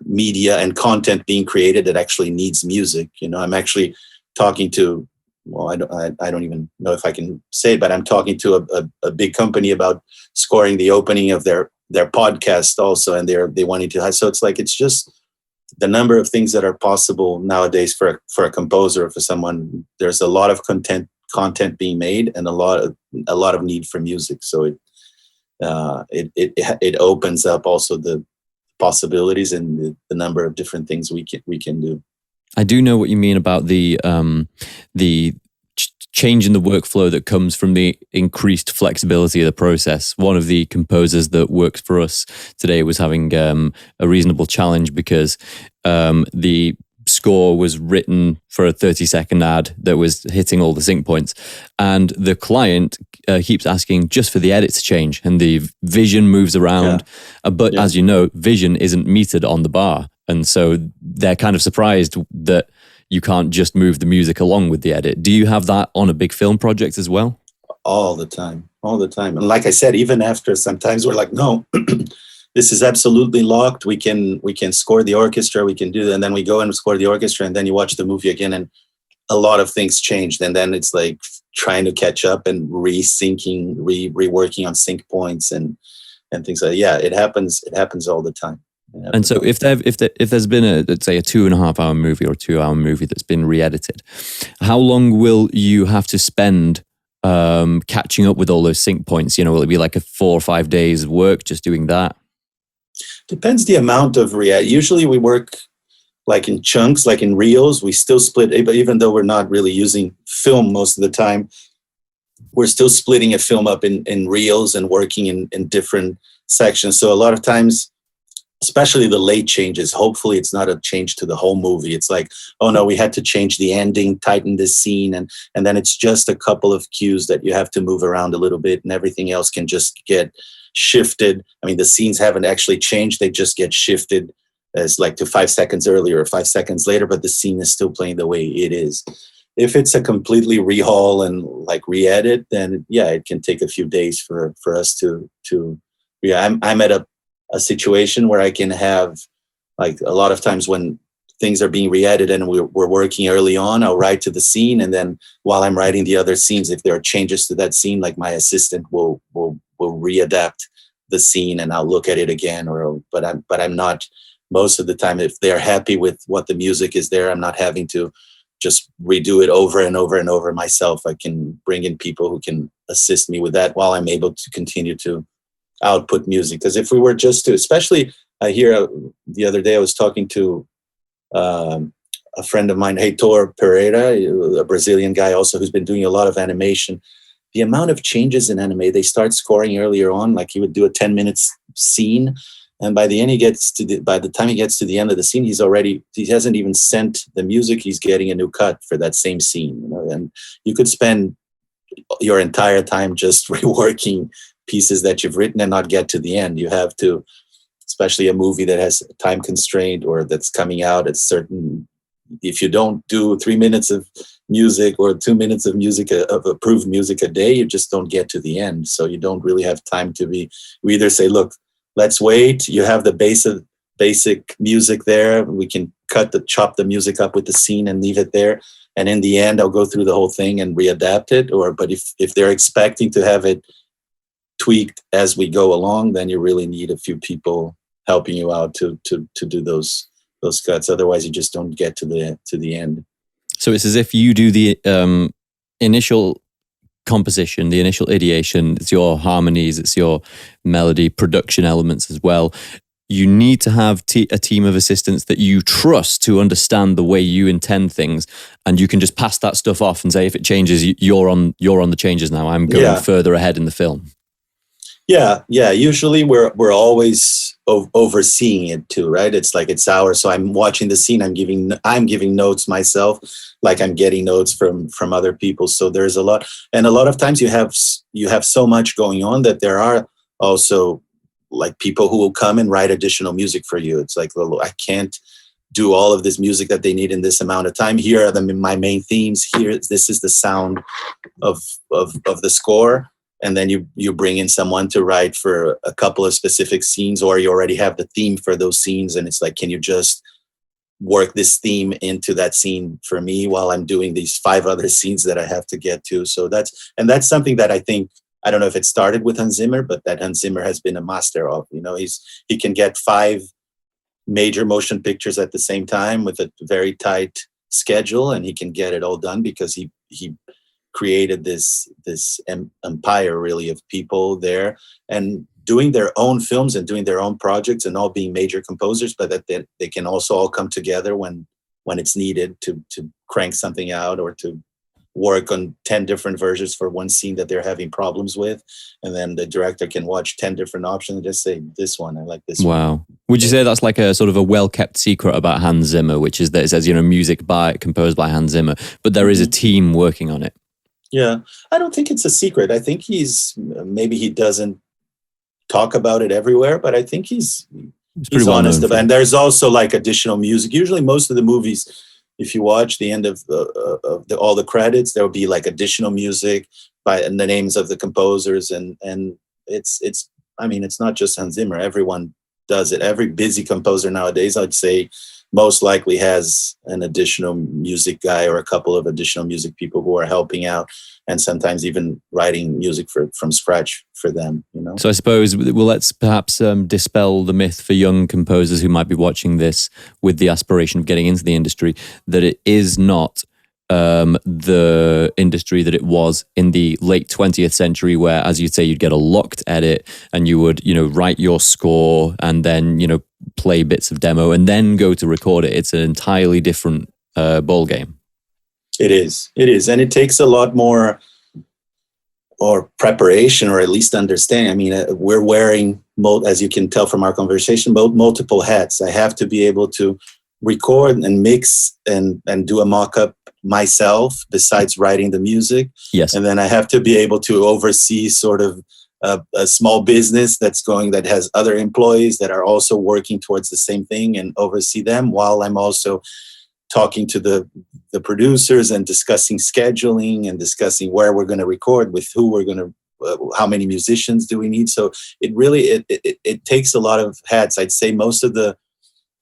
media and content being created that actually needs music. You know, I'm actually talking to, well, I don't even know if I can say it, but I'm talking to a big company about scoring the opening of their podcast also, and they wanting to. So it's like, it's just the number of things that are possible nowadays for a composer or for someone. There's a lot of content being made, and a lot of need for music. So it opens up also the possibilities and the number of different things we can do. I do know what you mean about the change in the workflow that comes from the increased flexibility of the process. One of the composers that works for us today was having a reasonable challenge because the score was written for a 30-second ad that was hitting all the sync points, and the client keeps asking just for the edit to change, and the vision moves around. But as you know, vision isn't metered on the bar, and so they're kind of surprised that you can't just move the music along with the edit. Do you have that on a big film project as well? All the time. And like I said, even after, sometimes we're like, no, this is absolutely locked. We can score the orchestra. We can do that. And then we go and score the orchestra, and then you watch the movie again, and a lot of things changed. And then it's like trying to catch up and resyncing, reworking on sync points and things like that. Yeah, it happens. It happens all the time. And so if there's been let's say a 2.5 hour movie or 2 hour movie that's been re-edited, how long will you have to spend catching up with all those sync points? Will it be like a 4 or 5 days of work just doing that? Depends the amount of usually we work like in chunks, like in reels. We still split, even though we're not really using film most of the time, we're still splitting a film up in reels and working in different sections. So a lot of times, especially the late changes, hopefully it's not a change to the whole movie. It's like, oh no, we had to change the ending, tighten this scene, and then it's just a couple of cues that you have to move around a little bit, and everything else can just get shifted. I mean, the scenes haven't actually changed, they just get shifted as like to 5 seconds earlier or 5 seconds later, but the scene is still playing the way it is. If it's a completely rehaul and like re-edit, then yeah, it can take a few days for us to I'm at a situation where I can have, like, a lot of times when things are being re-edited and we're working early on, I'll write to the scene, and then while I'm writing the other scenes, if there are changes to that scene, like my assistant will readapt the scene and I'll look at it again. But I'm not, most of the time, if they're happy with what the music is there, I'm not having to just redo it over and over and over myself. I can bring in people who can assist me with that while I'm able to continue to output music. Because if we were just to, especially here the other day, I was talking to a friend of mine, Heitor Pereira, a Brazilian guy also who's been doing a lot of animation. The amount of changes in anime, they start scoring earlier on, like he would do a 10 minutes scene, and by the time he gets to the end of the scene, he hasn't even sent the music, he's getting a new cut for that same scene. And you could spend your entire time just reworking pieces that you've written and not get to the end. You have to, especially a movie that has a time constraint or that's coming out at certain, if you don't do 3 minutes of music or 2 minutes of music, of approved music a day, you just don't get to the end. So you don't really have time to we either say, look, let's wait. You have the basic music there. We can chop the music up with the scene and leave it there. And in the end, I'll go through the whole thing and readapt it. But if they're expecting to have it tweaked as we go along, then you really need a few people helping you out to do those cuts. Otherwise, you just don't get to the end. So it's as if you do the initial composition, the initial ideation, it's your harmonies, it's your melody, production elements as well. You need to have a team of assistants that you trust to understand the way you intend things, and you can just pass that stuff off and say, if it changes, you're on the changes now. I'm going further ahead in the film. Yeah. Usually we're always overseeing it too, right? It's like it's ours. So I'm watching the scene. I'm giving notes myself, like I'm getting notes from other people. So there's a lot, and a lot of times you have so much going on that there are also like people who will come and write additional music for you. It's like, well, I can't do all of this music that they need in this amount of time. Here are my main themes. This is the sound of the score. And then you bring in someone to write for a couple of specific scenes, or you already have the theme for those scenes. And it's like, can you just work this theme into that scene for me while I'm doing these 5 other scenes that I have to get to? So that's something that I think, I don't know if it started with Hans Zimmer, but that Hans Zimmer has been a master of. He can get 5 major motion pictures at the same time with a very tight schedule, and he can get it all done because he created this empire really of people there. And doing their own films and doing their own projects and all being major composers, but that they can also all come together when it's needed to crank something out or to work on 10 different versions for one scene that they're having problems with. And then the director can watch 10 different options and just say, this one, I like this one. Wow. Would you say that's like a sort of a well-kept secret about Hans Zimmer, which is that it says, music composed by Hans Zimmer, but there is a team working on it? Yeah. I don't think it's a secret. I think maybe he doesn't talk about it everywhere, but I think he's honest about it. And there's also like additional music. Usually most of the movies, if you watch the end of all the credits, there will be like additional music and the names of the composers, and it's not just Hans Zimmer. Everyone does it. Every busy composer nowadays, I'd say, most likely has an additional music guy or a couple of additional music people who are helping out, and sometimes even writing music from scratch for them. So I suppose, let's perhaps dispel the myth for young composers who might be watching this with the aspiration of getting into the industry, that it is not the industry that it was in the late 20th century, where, as you'd say, you'd get a locked edit and you would, write your score and then, play bits of demo and then go to record it. It's an entirely different ball game. It is. And it takes a lot more or preparation, or at least understanding. We're wearing, as you can tell from our conversation, multiple hats. I have to be able to record and mix and do a mock-up myself besides writing the music. Yes. And then I have to be able to oversee sort of a small business that has other employees that are also working towards the same thing, and oversee them while I'm also talking to the producers and discussing scheduling and discussing where we're going to record, with who we're going to, how many musicians do we need. So it really, it takes a lot of hats. I'd say most of the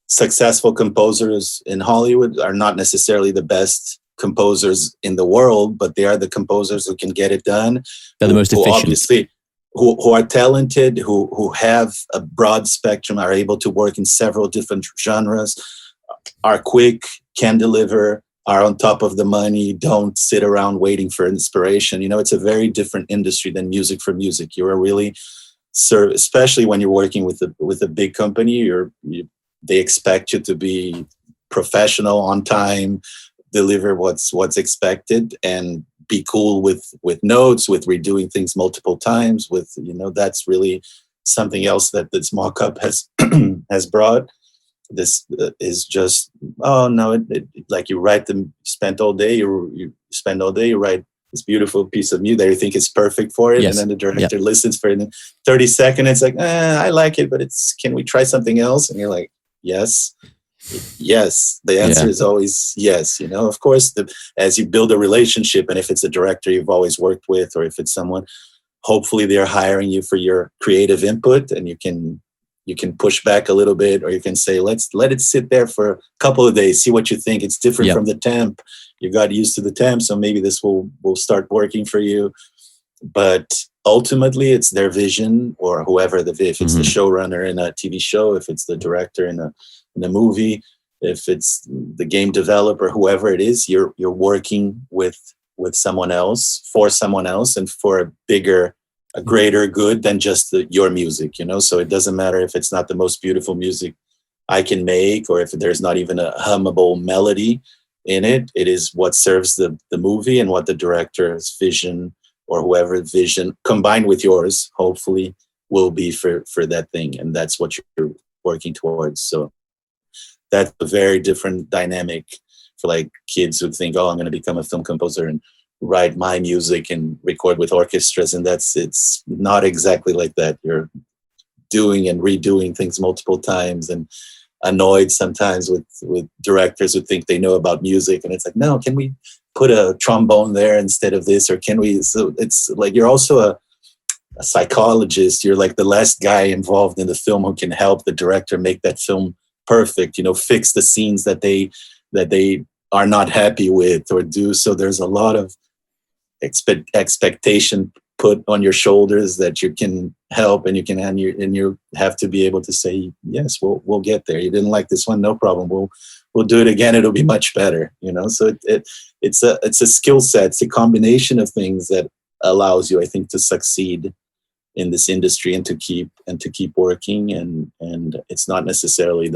successful composers in Hollywood are not necessarily the best composers in the world, but they are the composers who can get it done. They're the most efficient. Obviously, who are talented, who have a broad spectrum, are able to work in several different genres, are quick, can deliver, are on top of the money, don't sit around waiting for inspiration. It's a very different industry than music for music. You're really, especially when you're working with a big company, they expect you to be professional, on time, deliver what's expected, and be cool with notes, with redoing things multiple times, that's really something else that this mock-up has brought. This is just, like you write them, spend all day, you write this beautiful piece of music that you think is perfect for it. Yes. And then the director listens for it in 30 seconds. It's like, I like it, but can we try something else? And you're like, yes. The answer is always yes. Of course, as you build a relationship, and if it's a director you've always worked with, or if it's someone, hopefully they're hiring you for your creative input, and you can push back a little bit, or you can say, let's let it sit there for a couple of days, see what you think. It's different from the temp. You got used to the temp, so maybe this will start working for you. But ultimately, it's their vision, or whoever if it's the showrunner in a TV show, if it's the director in a movie, if it's the game developer, whoever it is, you're working with someone else, for someone else, and for a greater good than just your music, So it doesn't matter if it's not the most beautiful music I can make, or if there's not even a hummable melody in it. It is what serves the movie, and what the director's vision, or whoever's vision combined with yours, hopefully, will be for that thing. And that's what you're working towards. So that's a very different dynamic for like kids who think, I'm going to become a film composer and write my music and record with orchestras. And it's not exactly like that. You're doing and redoing things multiple times, and annoyed sometimes with directors who think they know about music. And it's like, no, can we put a trombone there instead of this? Or can we? So it's like, you're also a psychologist. You're like the last guy involved in the film who can help the director make that film perfect, fix the scenes that they are not happy with, or do. So there's a lot of expectation put on your shoulders that you can help, and you have to be able to say, yes, we'll get there. You didn't like this one, no problem. We'll do it again. It'll be much better. So it's a skill set. It's a combination of things that allows you, I think, to succeed in this industry and to keep working. And it's not necessarily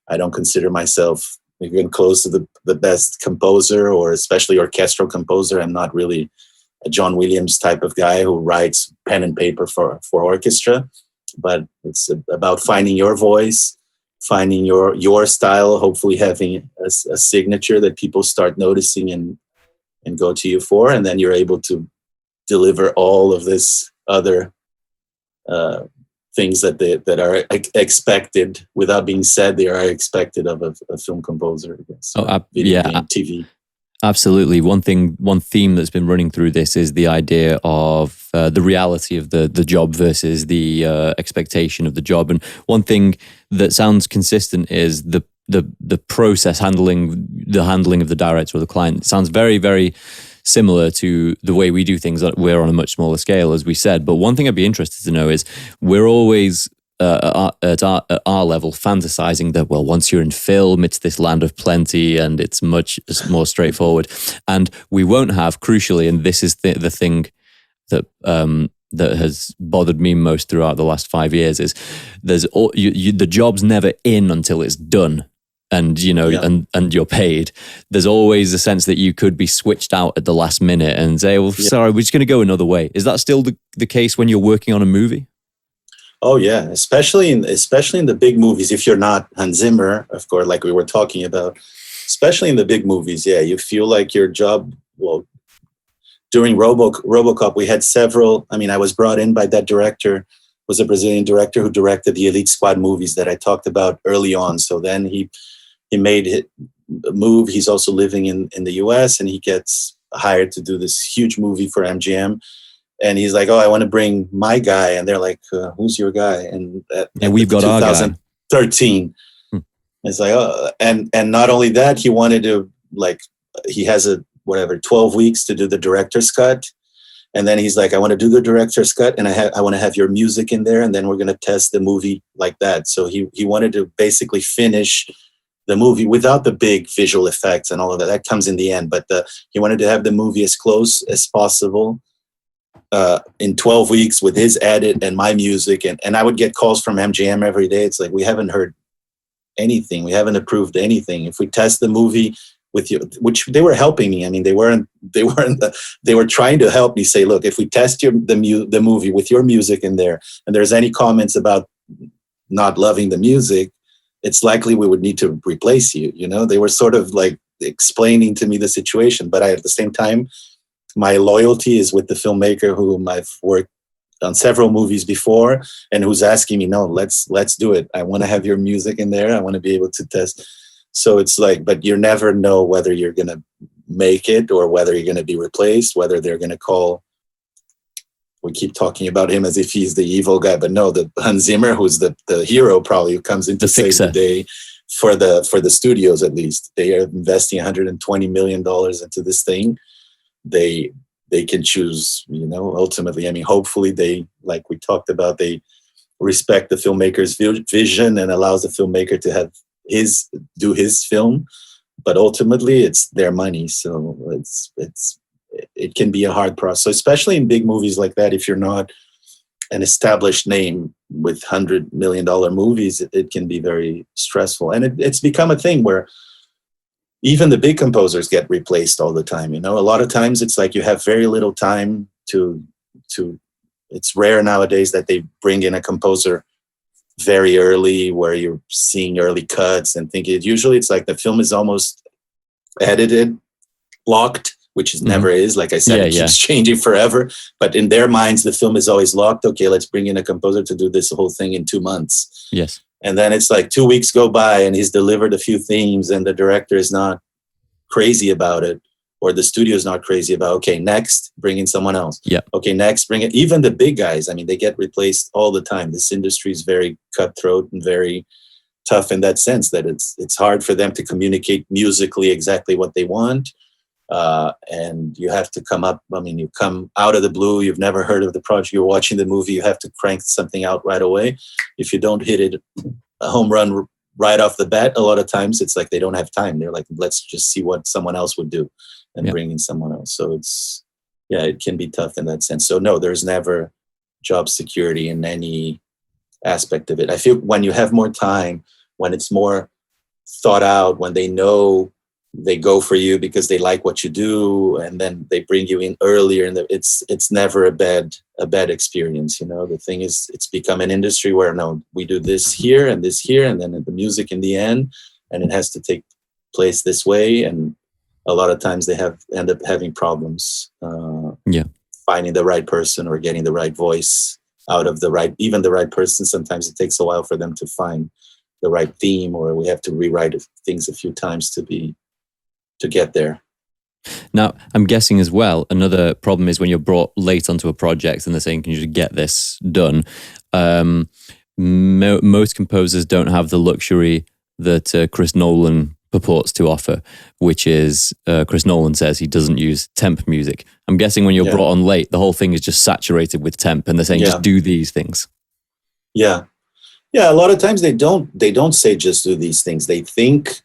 I don't consider myself even close to the best composer, or especially orchestral composer. I'm not really a John Williams type of guy who writes pen and paper for orchestra, but it's about finding your voice, finding your style, hopefully having a signature that people start noticing and go to you for, and then you're able to deliver all of this other things that are expected without being said. They are expected of a film composer, I guess. Video game, TV. Absolutely. One theme that's been running through this is the idea of the reality of the job versus the expectation of the job. And one thing that sounds consistent is the process handling of the director or the client. It sounds very, very similar to the way we do things. We're on a much smaller scale, as we said. But one thing I'd be interested to know is we're always at our level fantasizing that, well, once you're in film, it's this land of plenty and it's much more straightforward. And we won't have, crucially, and this is the thing that that has bothered me most throughout the last 5 years, is the job's never in until it's done. And and you're paid. There's always a sense that you could be switched out at the last minute and say, well, sorry, we're just going to go another way. Is that still the case when you're working on a movie? Oh yeah, especially in the big movies. If you're not Hans Zimmer, of course, like we were talking about, especially in the big movies, yeah, you feel like your job. Well, during RoboCop, we had several. I mean, I was brought in by that director. Was a Brazilian director who directed the Elite Squad movies that I talked about early on. So then he made a move. He's also living in the US, and he gets hired to do this huge movie for MGM. And he's like, oh, I want to bring my guy. And they're like, who's your guy? And we've got our guy. 2013. It's like, oh, and not only that, he wanted to, like, he has 12 weeks to do the director's cut. And then he's like, I want to do the director's cut, and I want to have your music in there, and then we're going to test the movie like that. So he wanted to basically finish the movie without the big visual effects and all of that. That comes in the end. But he wanted to have the movie as close as possible in 12 weeks with his edit and my music. And I would get calls from MGM every day. It's like, we haven't heard anything. We haven't approved anything. If we test the movie with you, which they were helping me. I mean, they were trying to help me say, look, if we test the movie with your music in there, and there's any comments about not loving the music, it's likely we would need to replace you. They were sort of like explaining to me the situation, but at the same time, my loyalty is with the filmmaker whom I've worked on several movies before, and who's asking me, no, let's do it. I want to have your music in there. I want to be able to test. So it's like, but you never know whether you're going to make it or whether you're going to be replaced, whether they're going to call. We keep talking about him as if he's the evil guy, but no, the Hans Zimmer, who's the hero, probably, who comes in to save the day for the studios. At least they are investing $120 million into this thing. They can choose, ultimately. I mean, hopefully they, like we talked about, they respect the filmmaker's vision and allows the filmmaker to do his film, but ultimately it's their money. So it can be a hard process, especially in big movies like that. If you're not an established name with $100 million movies, it can be very stressful. And it's become a thing where even the big composers get replaced all the time. A lot of times it's like you have very little time to it's rare nowadays that they bring in a composer very early, where you're seeing early cuts and thinking. Usually it's like the film is almost edited, locked, which never is. Like I said, it keeps changing forever. But in their minds, the film is always locked. Okay, let's bring in a composer to do this whole thing in 2 months. Yes. And then it's like 2 weeks go by and he's delivered a few themes and the director is not crazy about it, or the studio is not crazy about, okay, next, bring in someone else. Yeah. Okay, next, bring it. Even the big guys, I mean, they get replaced all the time. This industry is very cutthroat and very tough in that sense, that it's hard for them to communicate musically exactly what they want. And you have to come up, I mean, you come out of the blue, you've never heard of the project, you're watching the movie, you have to crank something out right away. If you don't hit it a home run right off the bat, a lot of times it's like they don't have time. They're like, let's just see what someone else would do and bring in someone else. So it can be tough in that sense. So no, there's never job security in any aspect of it. I feel when you have more time, when it's more thought out, when they know they go for you because they like what you do, and then they bring you in earlier, and it's never a bad experience. The thing is, it's become an industry where no, we do this here, and then the music in the end, and it has to take place this way. And a lot of times they end up having problems finding the right person or getting the right voice out of the right person. Sometimes it takes a while for them to find the right theme, or we have to rewrite things a few times to get there. Now, I'm guessing as well, another problem is when you're brought late onto a project and they're saying, can you just get this done? Most composers don't have the luxury that Chris Nolan purports to offer, which is Chris Nolan says he doesn't use temp music. I'm guessing when you're brought on late, the whole thing is just saturated with temp, and they're saying just do these things. Yeah. A lot of times they don't say just do these things. They think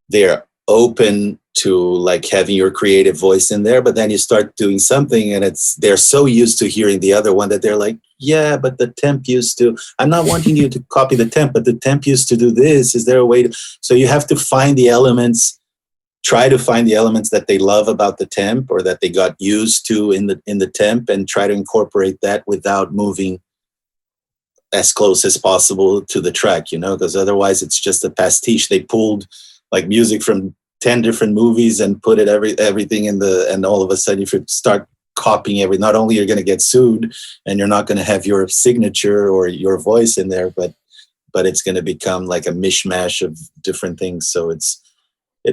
they're open to like having your creative voice in there, but then you start doing something and they're so used to hearing the other one that they're like, yeah, but the temp used to, I'm not wanting you to copy the temp, but the temp used to do this. Is there a way to, so you have to find the elements, try to find the elements that they love about the temp or that they got used to in the temp, and try to incorporate that without moving as close as possible to the track, because otherwise it's just a pastiche. They pulled like music from 10 different movies and put it everything and all of a sudden if you start copying not only you're going to get sued and you're not going to have your signature or your voice in there, but it's going to become like a mishmash of different things. So it's a,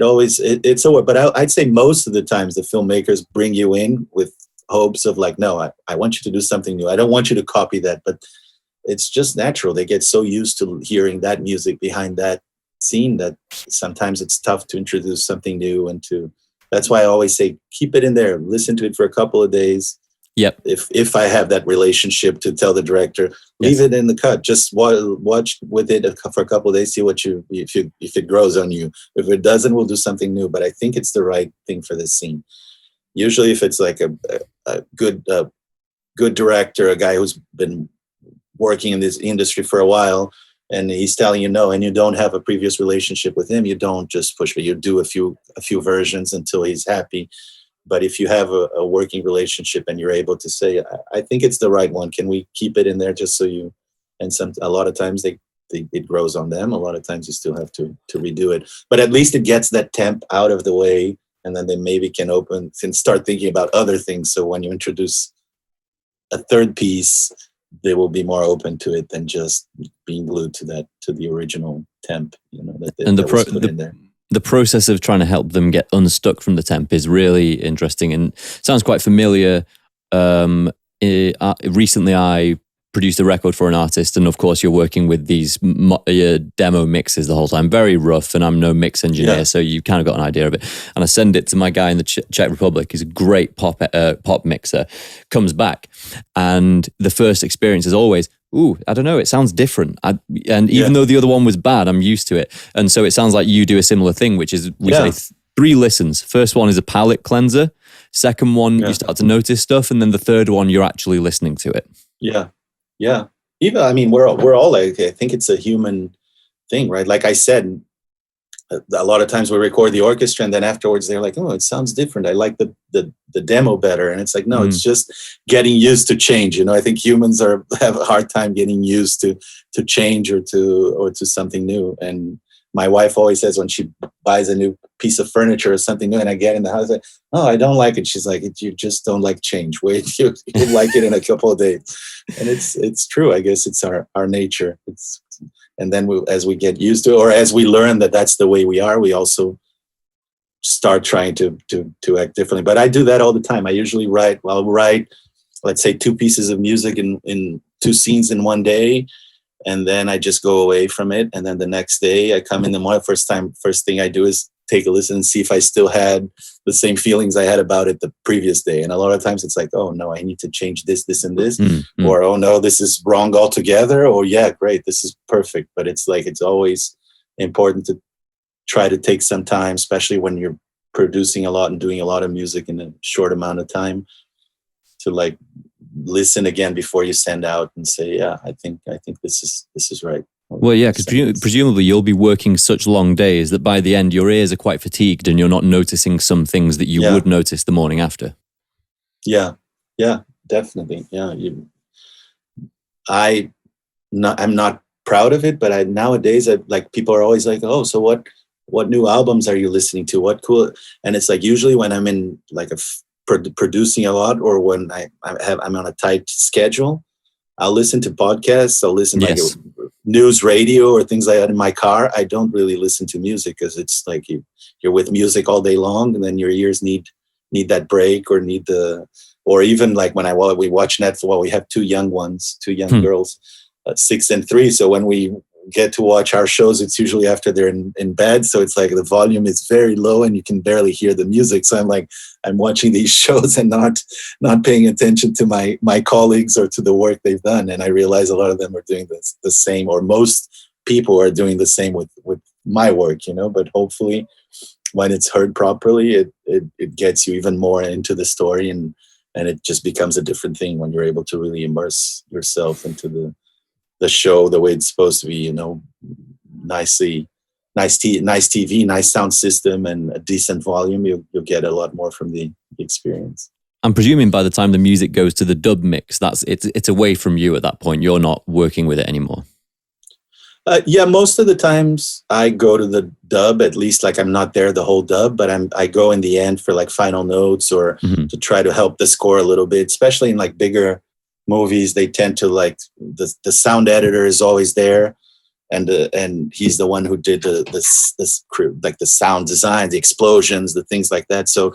but I'd say most of the times the filmmakers bring you in with hopes of like, no, I want you to do something new. I don't want you to copy that, but it's just natural. They get so used to hearing that music behind that scene that sometimes it's tough to introduce something new that's why I always say keep it in there, listen to it for a couple of days. If I have that relationship to tell the director, leave it in the cut, just watch with it for a couple of days, see if it grows on you. If it doesn't, we'll do something new, but I think it's the right thing for this scene. Usually if it's like a good director, a guy who's been working in this industry for a while, and he's telling you no, and you don't have a previous relationship with him, you don't just push it. You do a few versions until he's happy. But if you have a working relationship and you're able to say, I think it's the right one, can we keep it in there just so you, and a lot of times it grows on them. A lot of times you still have to redo it. But at least it gets that temp out of the way, and then they maybe can start thinking about other things. So when you introduce a third piece, they will be more open to it than just being glued to the original temp, the process of trying to help them get unstuck from the temp is really interesting and sounds quite familiar. Recently I produced a record for an artist, and of course you're working with these demo mixes the whole time, very rough, and I'm no mix engineer, so you kind of got an idea of it. And I send it to my guy in the Czech Republic. He's a great pop mixer. Comes back, and the first experience is always, ooh, I don't know, it sounds different. Even though the other one was bad, I'm used to it. And so it sounds like you do a similar thing, which is we say 3 listens. First one is a palate cleanser. Second one, you start to notice stuff, and then the third one, you're actually listening to it. Yeah. Even, I mean, we're all like, I think it's a human thing, right? Like I said, a lot of times we record the orchestra and then afterwards they're like, oh, it sounds different. I like the demo better. And it's like, no, it's just getting used to change. I think humans have a hard time getting used to change or to something new. And my wife always says when she buys a new piece of furniture or something new and I get in the house, like, oh, I don't like it. She's like, you just don't like change. Wait, you'll like it in a couple of days. And it's true. I guess it's our nature. And then as we get used to it, or as we learn that that's the way we are, we also start trying to act differently. But I do that all the time. I usually I'll write, let's say 2 pieces of music in 2 scenes in one day. And then I just go away from it. And then the next day I come in the morning. First thing I do is take a listen and see if I still had the same feelings I had about it the previous day. And a lot of times it's like, oh no, I need to change this, and this, or, oh no, this is wrong altogether. Or yeah, great, this is perfect. But it's like, it's always important to try to take some time, especially when you're producing a lot and doing a lot of music in a short amount of time, to like listen again before you send out and say, yeah, I think this is right. Well, yeah, because presumably you'll be working such long days that by the end your ears are quite fatigued and you're not noticing some things that you would notice the morning after. Yeah, definitely. Yeah, I'm not proud of it, but nowadays, like, people are always like, oh, so what new albums are you listening to? What cool? And it's like, usually when I'm in like producing a lot, or when I'm on a tight schedule, I'll listen to podcasts. I'll listen like news radio or things like that in my car. I don't really listen to music because it's like you're with music all day long, and then your ears need that break, or even like when we watch Netflix. Well, we have two young girls, 6 and 3. So when we get to watch our shows, it's usually after they're in bed. So it's like the volume is very low and you can barely hear the music. So I'm watching these shows and not paying attention to my colleagues or to the work they've done. And I realize a lot of them are doing the same, or most people are doing the same with my work, but hopefully when it's heard properly, it gets you even more into the story, and it just becomes a different thing when you're able to really immerse yourself into the show the way it's supposed to be, nice TV, nice sound system, and a decent volume. You'll get a lot more from the experience. I'm presuming by the time the music goes to the dub mix, it's away from you at that point. You're not working with it anymore. Yeah, most of the times I go to the dub, at least like I'm not there the whole dub, but I go in the end for like final notes, or to try to help the score a little bit, especially in like bigger movies. They tend to like the sound editor is always there, and he's the one who did this like the sound design, the explosions, the things like that. So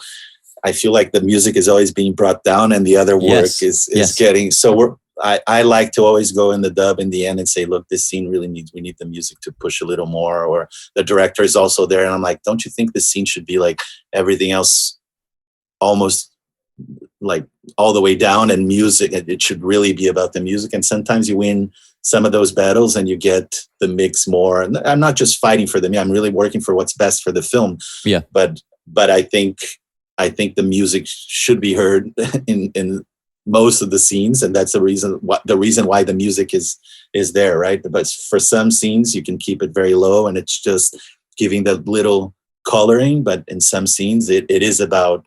I feel like the music is always being brought down, and the other work is getting. So I like to always go in the dub in the end and say, look, this scene really we need the music to push a little more, or the director is also there. And I'm like, don't you think this scene should be like everything else, almost like all the way down, and music, it should really be about the music. And sometimes you win some of those battles and you get the mix more. And I'm not just fighting for them. I'm really working for what's best for the film. Yeah. But I think the music should be heard in most of the scenes, and that's the reason why the music is there, right? But for some scenes you can keep it very low, and it's just giving that little coloring. But in some scenes it is about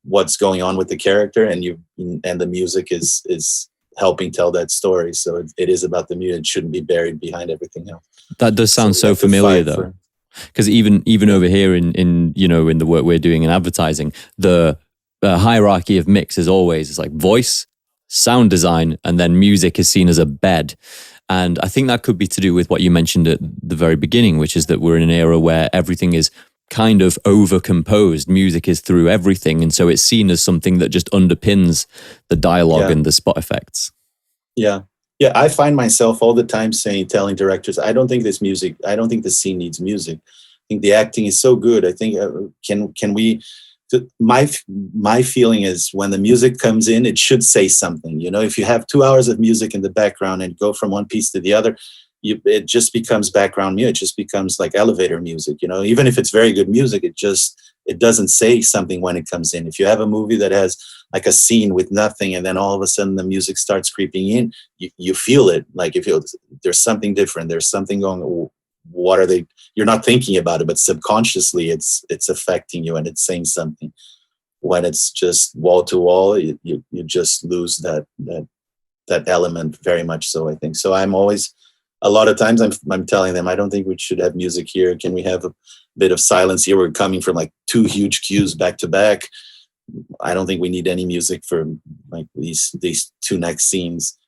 what's going on with the character, and the music is helping tell that story. So it is about the music. It shouldn't be buried behind everything else. That does sound so familiar though, because even over here in the work we're doing in advertising, the hierarchy of mix is always, it's like voice, sound design, and then music is seen as a bed. And I think that could be to do with what you mentioned at the very beginning, which is that we're in an era where everything is kind of over-composed. Music is through everything, and so it's seen as something that just underpins the dialogue and the spot effects. Yeah. I find myself all the time telling directors, I don't think this scene needs music. I think the acting is so good. I think can we? My feeling is when the music comes in, it should say something. If you have 2 hours of music in the background and go from one piece to the other, it just becomes background music. It just becomes like elevator music. Even if it's very good music, it doesn't say something when it comes in. If you have a movie that has like a scene with nothing, and then all of a sudden the music starts creeping in, you feel it. Like there's something different. There's something going. What are they? You're not thinking about it, but subconsciously it's affecting you, and it's saying something. When it's just wall to wall, you just lose that element very much. So I think so. I'm always, a lot of times I'm telling them, I don't think we should have music here. Can we have a bit of silence here? We're coming from like 2 huge cues back to back. I don't think we need any music for like these 2 next scenes.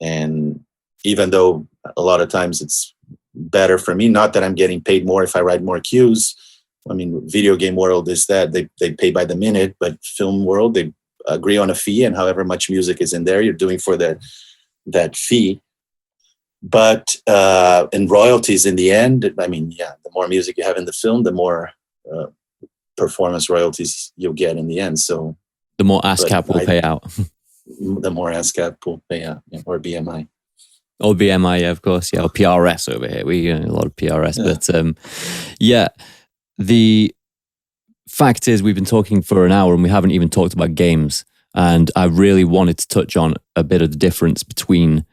And even though a lot of times it's better for me, not that I'm getting paid more if I write more cues. I mean, video game world is that they pay by the minute, but film world, they agree on a fee, and however much music is in there, you're doing for that fee. But in royalties in the end, I mean, the more music you have in the film, the more performance royalties you'll get in the end. So the more ASCAP will pay out. The more ASCAP will pay out, or BMI. Or BMI, of course, or PRS over here. We get a lot of PRS, but the fact is we've been talking for an hour and we haven't even talked about games. And I really wanted to touch on a bit of the difference between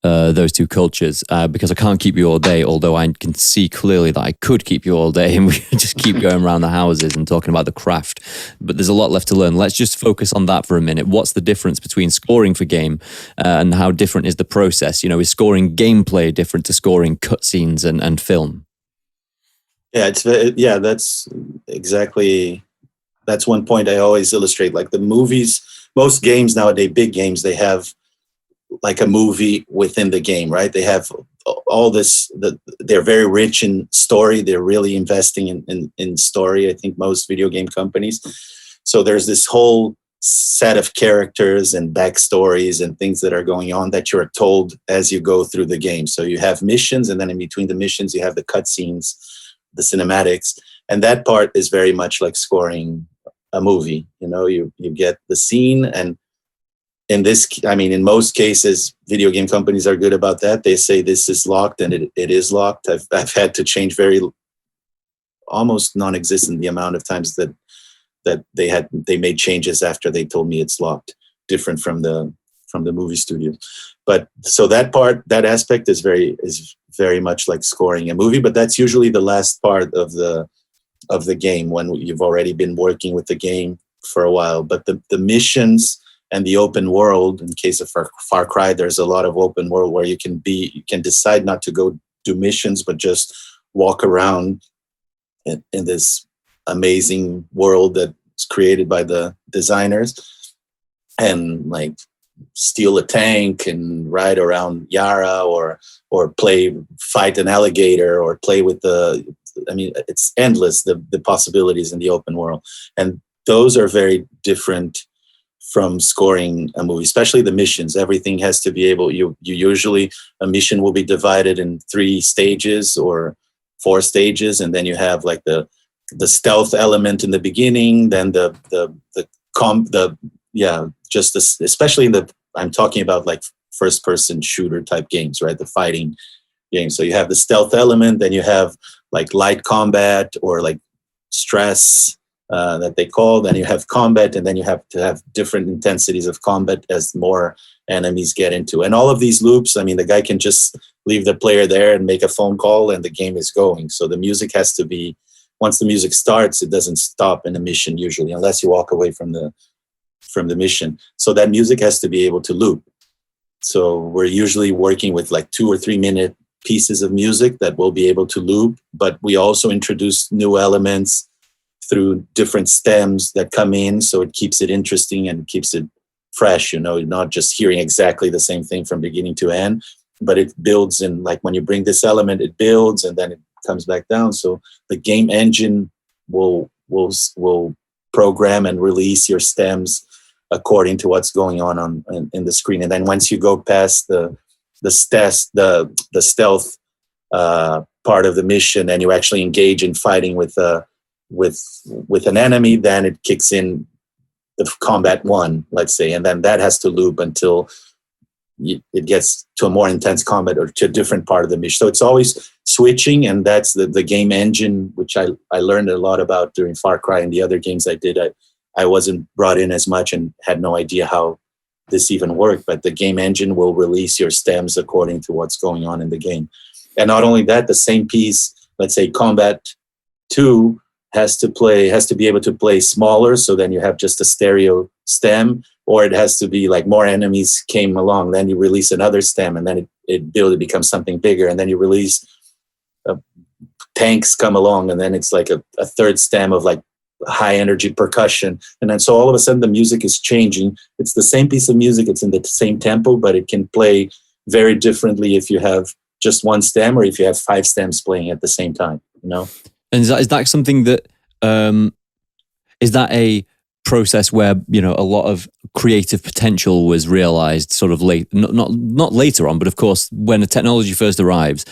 those two cultures, because I can't keep you all day, although I can see clearly that I could keep you all day and we could just keep going around the houses and talking about the craft. But there's a lot left to learn. Let's just focus on that for a minute. What's the difference between scoring for game and how different is the process? You know, is scoring gameplay different to scoring cutscenes and film? Yeah, that's exactly, that's one point I always illustrate. Like the movies, most games nowadays, big games, they have like a movie within the game, right? They have all this, they're very rich in story. They're really investing in story, I think most video game companies. So there's this whole set of characters and backstories and things that are going on that you're told as you go through the game. So you have missions, and then in between the missions, you have the cutscenes, the cinematics. And that part is very much like scoring a movie. You know, you get the scene, and in most cases, video game companies are good about that. They say this is locked, and it is locked. I've had to change almost non-existent the amount of times that they made changes after they told me it's locked, different from the movie studio. But so that aspect is very much like scoring a movie, but that's usually the last part of the game when you've already been working with the game for a while. But the missions and the open world, in case of Far Cry, there's a lot of open world where you can decide not to go do missions, but just walk around in this amazing world that's created by the designers, and like steal a tank and ride around Yara, or fight an alligator, or play with it's endless, the possibilities in the open world. And those are very different from scoring a movie, especially the missions. Everything has to be able, you usually, a mission will be divided in 3 stages or 4 stages. And then you have like the stealth element in the beginning, then especially I'm talking about like first person shooter type games, right? The fighting games. So you have the stealth element, then you have like light combat or like stress, that they call, then you have combat, and then you have to have different intensities of combat as more enemies get into. And all of these loops, the guy can just leave the player there and make a phone call and the game is going. So the music has to be, once the music starts, it doesn't stop in a mission usually, unless you walk away from the mission. So that music has to be able to loop. So we're usually working with like 2 or 3 minute pieces of music that will be able to loop, but we also introduce new elements through different stems that come in, so it keeps it interesting and keeps it fresh, not just hearing exactly the same thing from beginning to end, but it builds in, like when you bring this element, it builds and then it comes back down. So the game engine will program and release your stems according to what's going on in the screen. And then once you go past the stealth part of the mission and you actually engage in fighting with an enemy, then it kicks in the combat 1, let's say, and then that has to loop until it gets to a more intense combat or to a different part of the mission. So it's always switching, and that's the game engine, which I learned a lot about during Far Cry and the other games I did. I wasn't brought in as much and had no idea how this even worked, but the game engine will release your stems according to what's going on in the game. And not only that, the same piece, let's say Combat 2, has to be able to play smaller, so then you have just a stereo stem, or it has to be like more enemies came along, then you release another stem, and then it becomes something bigger, and then you release tanks come along, and then it's like a third stem of like high energy percussion, and then so all of a sudden the music is changing. It's the same piece of music, it's in the same tempo, but it can play very differently if you have just one stem or if you have 5 stems playing at the same time, And is that something that, is that a process where, a lot of creative potential was realized sort of late, not later on, but of course, when the technology first arrives,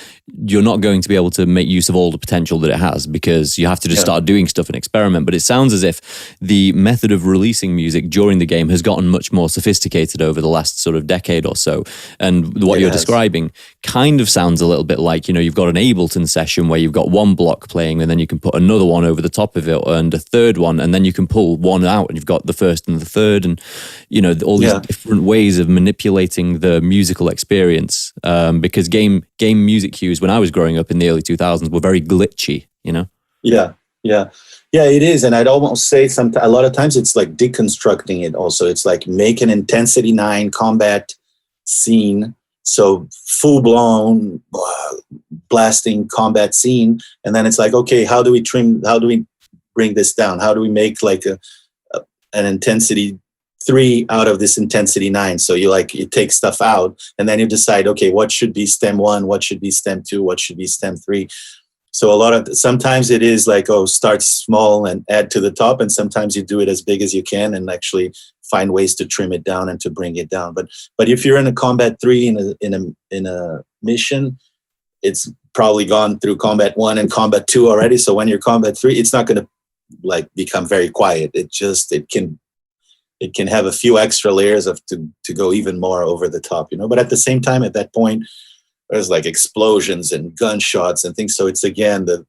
you're not going to be able to make use of all the potential that it has, because you have to just start doing stuff and experiment. But it sounds as if the method of releasing music during the game has gotten much more sophisticated over the last sort of decade or so. And what you're describing kind of sounds a little bit like, you've got an Ableton session where you've got one block playing and then you can put another one over the top of it and a third one, and then you can pull one out and you've got the first and the third, and all these different ways of manipulating the musical experience, because game music cues when I was growing up in the early 2000s were very glitchy. Yeah, it is. And I'd almost say a lot of times it's like deconstructing it also. It's like make an intensity 9 combat scene, so full-blown blasting combat scene, and then it's like, okay, how do we bring this down? How do we make like an intensity 3 out of this intensity 9? So you take stuff out, and then you decide, okay, what should be stem 1, what should be stem 2, what should be stem 3. So sometimes it is like, start small and add to the top, and sometimes you do it as big as you can and actually find ways to trim it down and to bring it down. But if you're in a combat 3 in a mission, it's probably gone through combat 1 and combat 2 already. So when you're combat 3, it's not going to like become very quiet. It can have a few extra layers to go even more over the top, But at the same time, at that point, there's like explosions and gunshots and things. So it's again the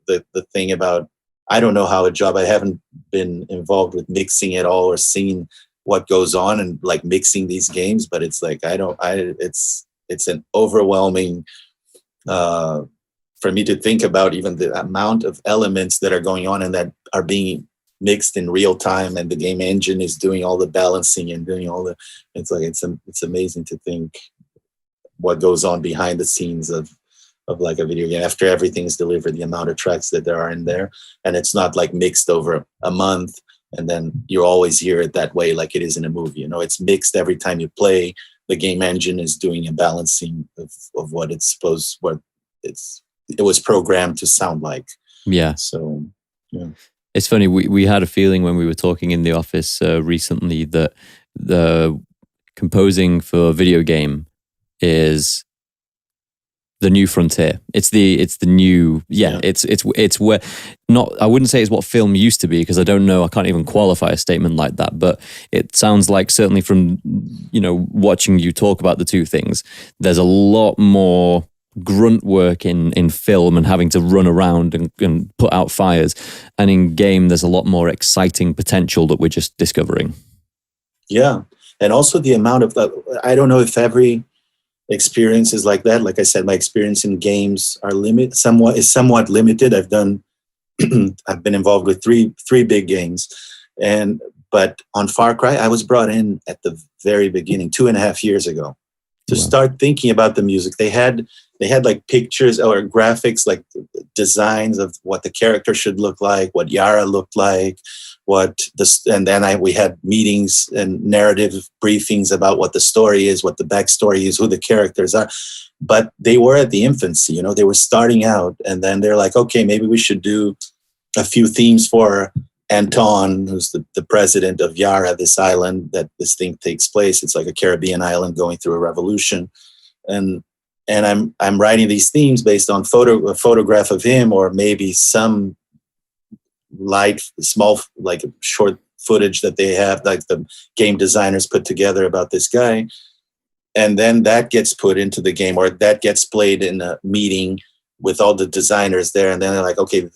thing about, I don't know how I haven't been involved with mixing at all or seen what goes on and like mixing these games, but it's like it's an overwhelming for me to think about even the amount of elements that are going on and that are being mixed in real time, and the game engine is doing all the balancing and doing all the. It's amazing to think what goes on behind the scenes of like a video game after everything's delivered, the amount of tracks that there are in there, and it's not like mixed over a month and then you always hear it that way like it is in a movie. It's mixed every time you play. The game engine is doing a balancing of what it was programmed to sound like. Yeah. So yeah, it's funny, we had a feeling when we were talking in the office recently that the composing for a video game is the new frontier. It's the new, it's where, not, I wouldn't say it's what film used to be, because I don't know, I can't even qualify a statement like that, but it sounds like, certainly from, watching you talk about the two things, there's a lot more grunt work in film and having to run around and put out fires, and in game there's a lot more exciting potential that we're just discovering. Yeah. And also the amount of, I don't know if every experience is like that. Like I said, my experience in games are somewhat limited. I've been involved with three big games, but on Far Cry, I was brought in at the very beginning, 2.5 years ago, to start thinking about the music. They had like pictures or graphics, like designs of what the character should look like, what Yara looked like, and then we had meetings and narrative briefings about what the story is, what the backstory is, who the characters are. But they were at the infancy, they were starting out, and then they're like, okay, maybe we should do a few themes for Anton, who's the president of Yara, this island that this thing takes place. It's like a Caribbean island going through a revolution, and I'm writing these themes based on a photograph of him, or maybe some small, like short footage that they have, like the game designers put together about this guy. And then that gets put into the game, or that gets played in a meeting with all the designers there. And then they're like, okay,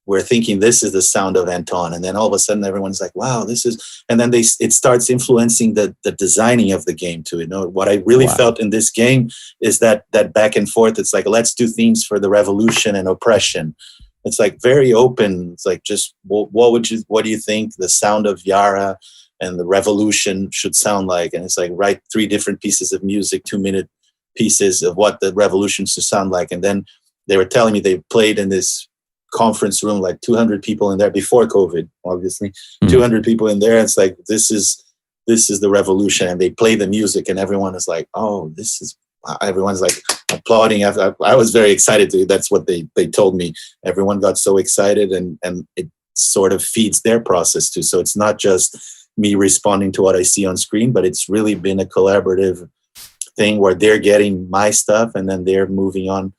we're thinking this is the sound of Anton. And then all of a sudden everyone's like, wow, this is, and then it starts influencing the designing of the game too. What I really felt in this game is that back and forth. It's like, let's do themes for the revolution and oppression. It's like very open. It's like, just what do you think the sound of Yara and the revolution should sound like? And it's like, write 3 different pieces of music, 2-minute pieces of what the revolution should sound like. And then they were telling me they played in this conference room, like 200 people in there before COVID, obviously, 200 people in there. It's like, this is the revolution. And they play the music and everyone is like, oh, everyone's like applauding. I was very excited that's what they told me. Everyone got so excited, and it sort of feeds their process too. So it's not just me responding to what I see on screen, but it's really been a collaborative thing where they're getting my stuff and then they're moving on,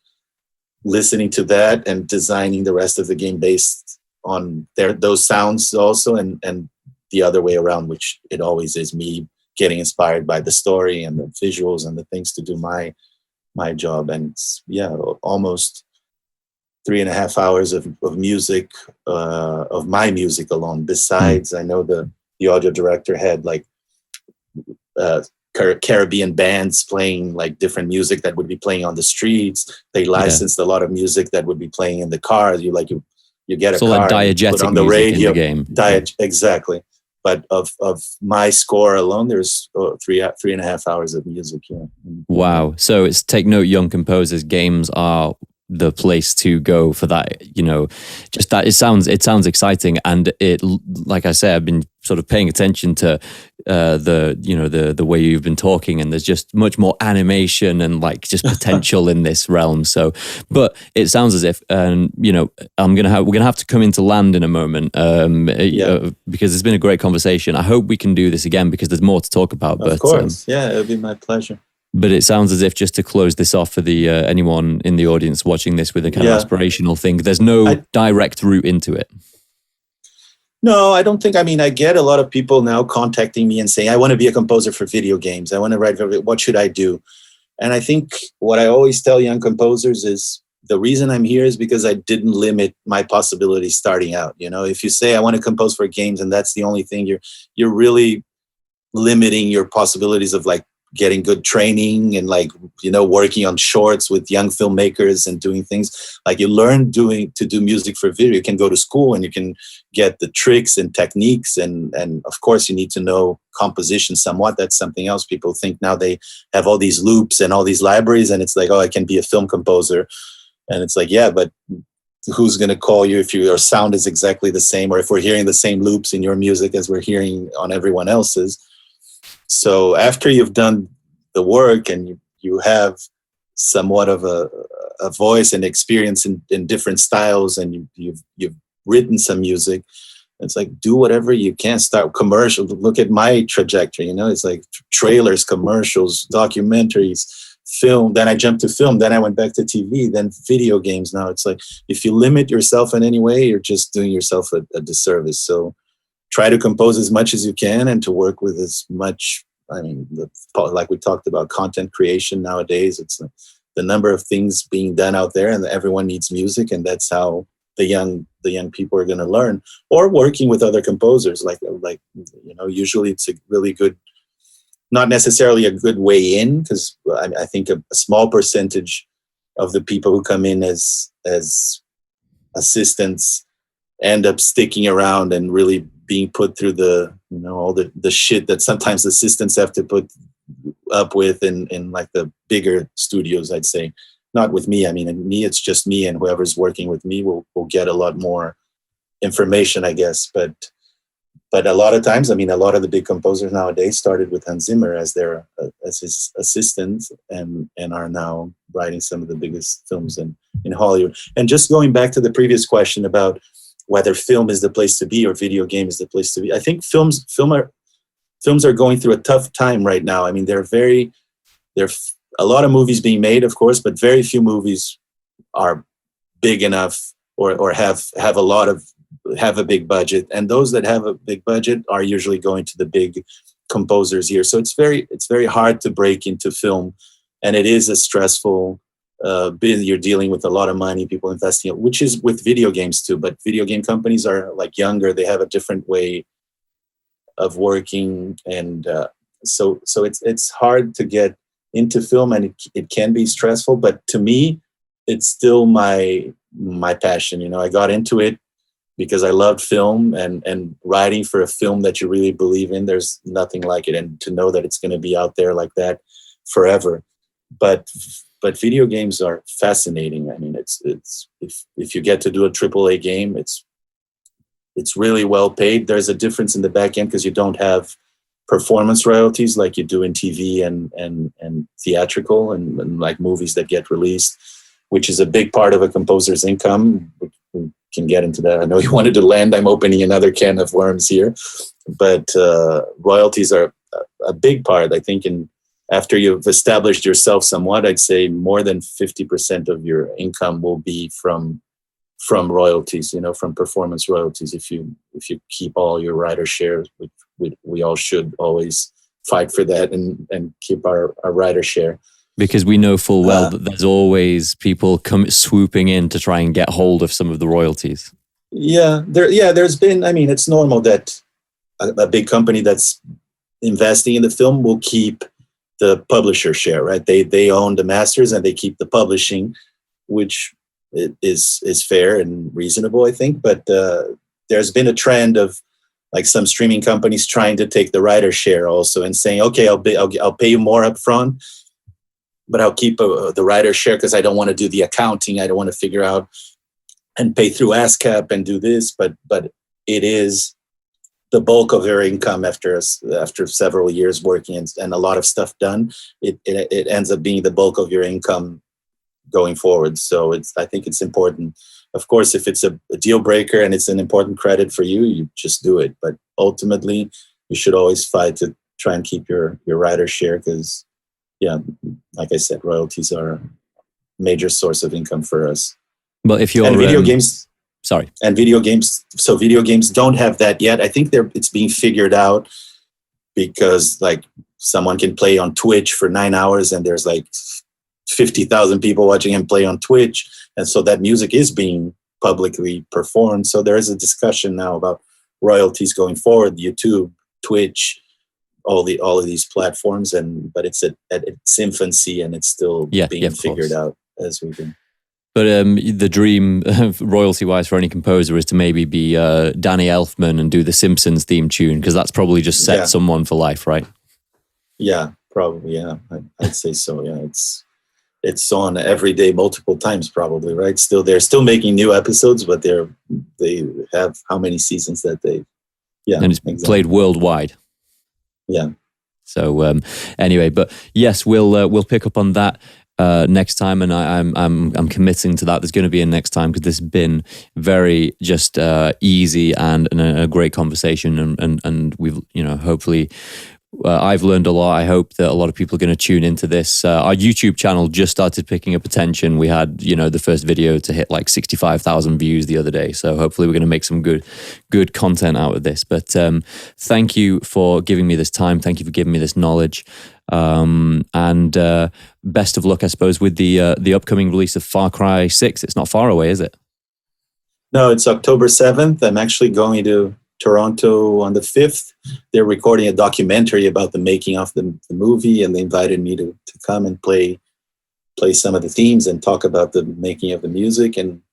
listening to that and designing the rest of the game based on those sounds also, and the other way around, which it always is me getting inspired by the story and the visuals and the things to do my my job. And it's, almost 3.5 hours of music, of my music alone. Besides, I know the audio director had like Caribbean bands playing like different music that would be playing on the streets. They licensed a lot of music that would be playing in the car. You get a so car, like diegetic put on the music radio. in the game. Exactly. But of my score alone, there's 3.5 hours of music. Yeah. Wow. So it's take note, young composers. Games are the place to go for that. Just that it sounds exciting, and it, like I say, I've been sort of paying attention to the way you've been talking, and there's just much more animation and like just potential in this realm. So, but it sounds as if, we're gonna have to come into land in a moment, because it's been a great conversation. I hope we can do this again because there's more to talk about. Of course, it'll be my pleasure. But it sounds as if, just to close this off for the anyone in the audience watching this with a kind of aspirational thing, there's no direct route into it. No, I don't think. I mean, I get a lot of people now contacting me and saying, I want to be a composer for video games. I want to write, what should I do? And I think what I always tell young composers is the reason I'm here is because I didn't limit my possibilities starting out. If you say I want to compose for games and that's the only thing, you're really limiting your possibilities of like getting good training and like, working on shorts with young filmmakers and doing things like you learn to do music for video. You can go to school and you can get the tricks and techniques. And of course you need to know composition somewhat. That's something else. People think now they have all these loops and all these libraries and it's like, oh, I can be a film composer. And it's like, yeah, but who's going to call you if your sound is exactly the same, or if we're hearing the same loops in your music as we're hearing on everyone else's? So after you've done the work and you have somewhat of a voice and experience in different styles, and you've written some music, it's like, do whatever you can. Start commercial. Look at my trajectory. It's like trailers, commercials, documentaries, film. Then I jumped to film. Then I went back to TV. Then video games. Now it's like, if you limit yourself in any way, you're just doing yourself a disservice. So try to compose as much as you can and to work with as much. I mean, like we talked about content creation nowadays, it's the number of things being done out there, and everyone needs music, and that's how the young people are going to learn. Or working with other composers, like usually it's a really good, not necessarily a good way in, because I think a small percentage of the people who come in as assistants end up sticking around and really being put through all the shit that sometimes assistants have to put up with in like the bigger studios, I'd say. Not with me. I mean, in me, it's just me, and whoever's working with me will get a lot more information, I guess. But a lot of times, I mean, a lot of the big composers nowadays started with Hans Zimmer as his assistant, and are now writing some of the biggest films in Hollywood. And just going back to the previous question about whether film is the place to be or video game is the place to be, I think films are going through a tough time right now. I mean, there are a lot of movies being made, of course, but very few movies are big enough or have a big budget. And those that have a big budget are usually going to the big composers here. So it's very hard to break into film, and it is a stressful you're dealing with a lot of money, people investing, which is with video games too. But video game companies are like younger; they have a different way of working, and so it's hard to get into film, and it can be stressful. But to me, it's still my passion. I got into it because I loved film, and writing for a film that you really believe in. There's nothing like it, and to know that it's going to be out there like that forever. But video games are fascinating. I mean, it's if you get to do a AAA game, it's really well paid. There's a difference in the back end because you don't have performance royalties like you do in TV and theatrical and like movies that get released, which is a big part of a composer's income. We can get into that. I know you wanted to land. I'm opening another can of worms here, but royalties are a big part. I think after you've established yourself somewhat, I'd say more than 50% of your income will be from royalties, from performance royalties. If you keep all your writer shares, we all should always fight for that and keep our writer share. Because we know full well that there's always people swooping in to try and get hold of some of the royalties. There's been, I mean, it's normal that a big company that's investing in the film will keep the publisher share, right? They own the masters and they keep the publishing, which is fair and reasonable, I think. But there's been a trend of like some streaming companies trying to take the writer share also and saying, okay, I'll pay you more up front, but I'll keep the writer share because I don't want to do the accounting. I don't want to figure out and pay through ASCAP and do this. But it is the bulk of your income after several years working and a lot of stuff done. It ends up being the bulk of your income going forward. So I think it's important. Of course, if it's a deal breaker and it's an important credit for you, you just do it. But ultimately, you should always fight to try and keep your writer share because, like I said, royalties are a major source of income for us. Well, if you're and video games, sorry, and video games. So video games don't have that yet. I think it's being figured out because like someone can play on Twitch for 9 hours and there's like 50,000 people watching him play on Twitch. And so that music is being publicly performed. So there is a discussion now about royalties going forward, YouTube, Twitch, all of these platforms. But it's at its infancy and it's still being figured out as we do. But the dream, royalty-wise, for any composer is to maybe be Danny Elfman and do the Simpsons theme tune, because that's probably just set someone for life, right? Yeah, probably, yeah. I'd say so, yeah. It's on every day, multiple times, probably, right? They're still making new episodes, but they have how many seasons that they... Yeah, and it's played worldwide. Yeah. So anyway, but yes, we'll pick up on that next time, and I'm committing to that. There's going to be a next time because this has been very just easy and a great conversation, and we've hopefully. I've learned a lot. I hope that a lot of people are going to tune into this. Our YouTube channel just started picking up attention. We had, the first video to hit like 65,000 views the other day. So hopefully we're going to make some good content out of this. But thank you for giving me this time. Thank you for giving me this knowledge. And best of luck, I suppose, with the upcoming release of Far Cry 6. It's not far away, is it? No, it's October 7th. I'm actually going to Toronto on the 5th. They're recording a documentary about the making of the movie, and they invited me to come and play some of the themes and talk about the making of the music. And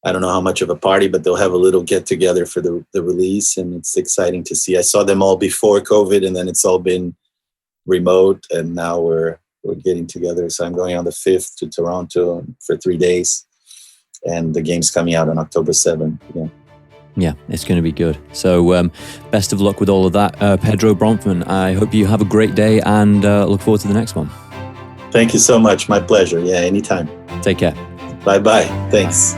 I don't know how much of a party, but they'll have a little get together for the release, and it's exciting to see. I saw them all before COVID, and then it's all been remote, and now we're getting together. So I'm going on the 5th to Toronto for 3 days, and the game's coming out on October 7th. Yeah, it's going to be good. So best of luck with all of that. Pedro Bromfman, I hope you have a great day and look forward to the next one. Thank you so much. My pleasure. Yeah, anytime. Take care. Bye-bye. Thanks.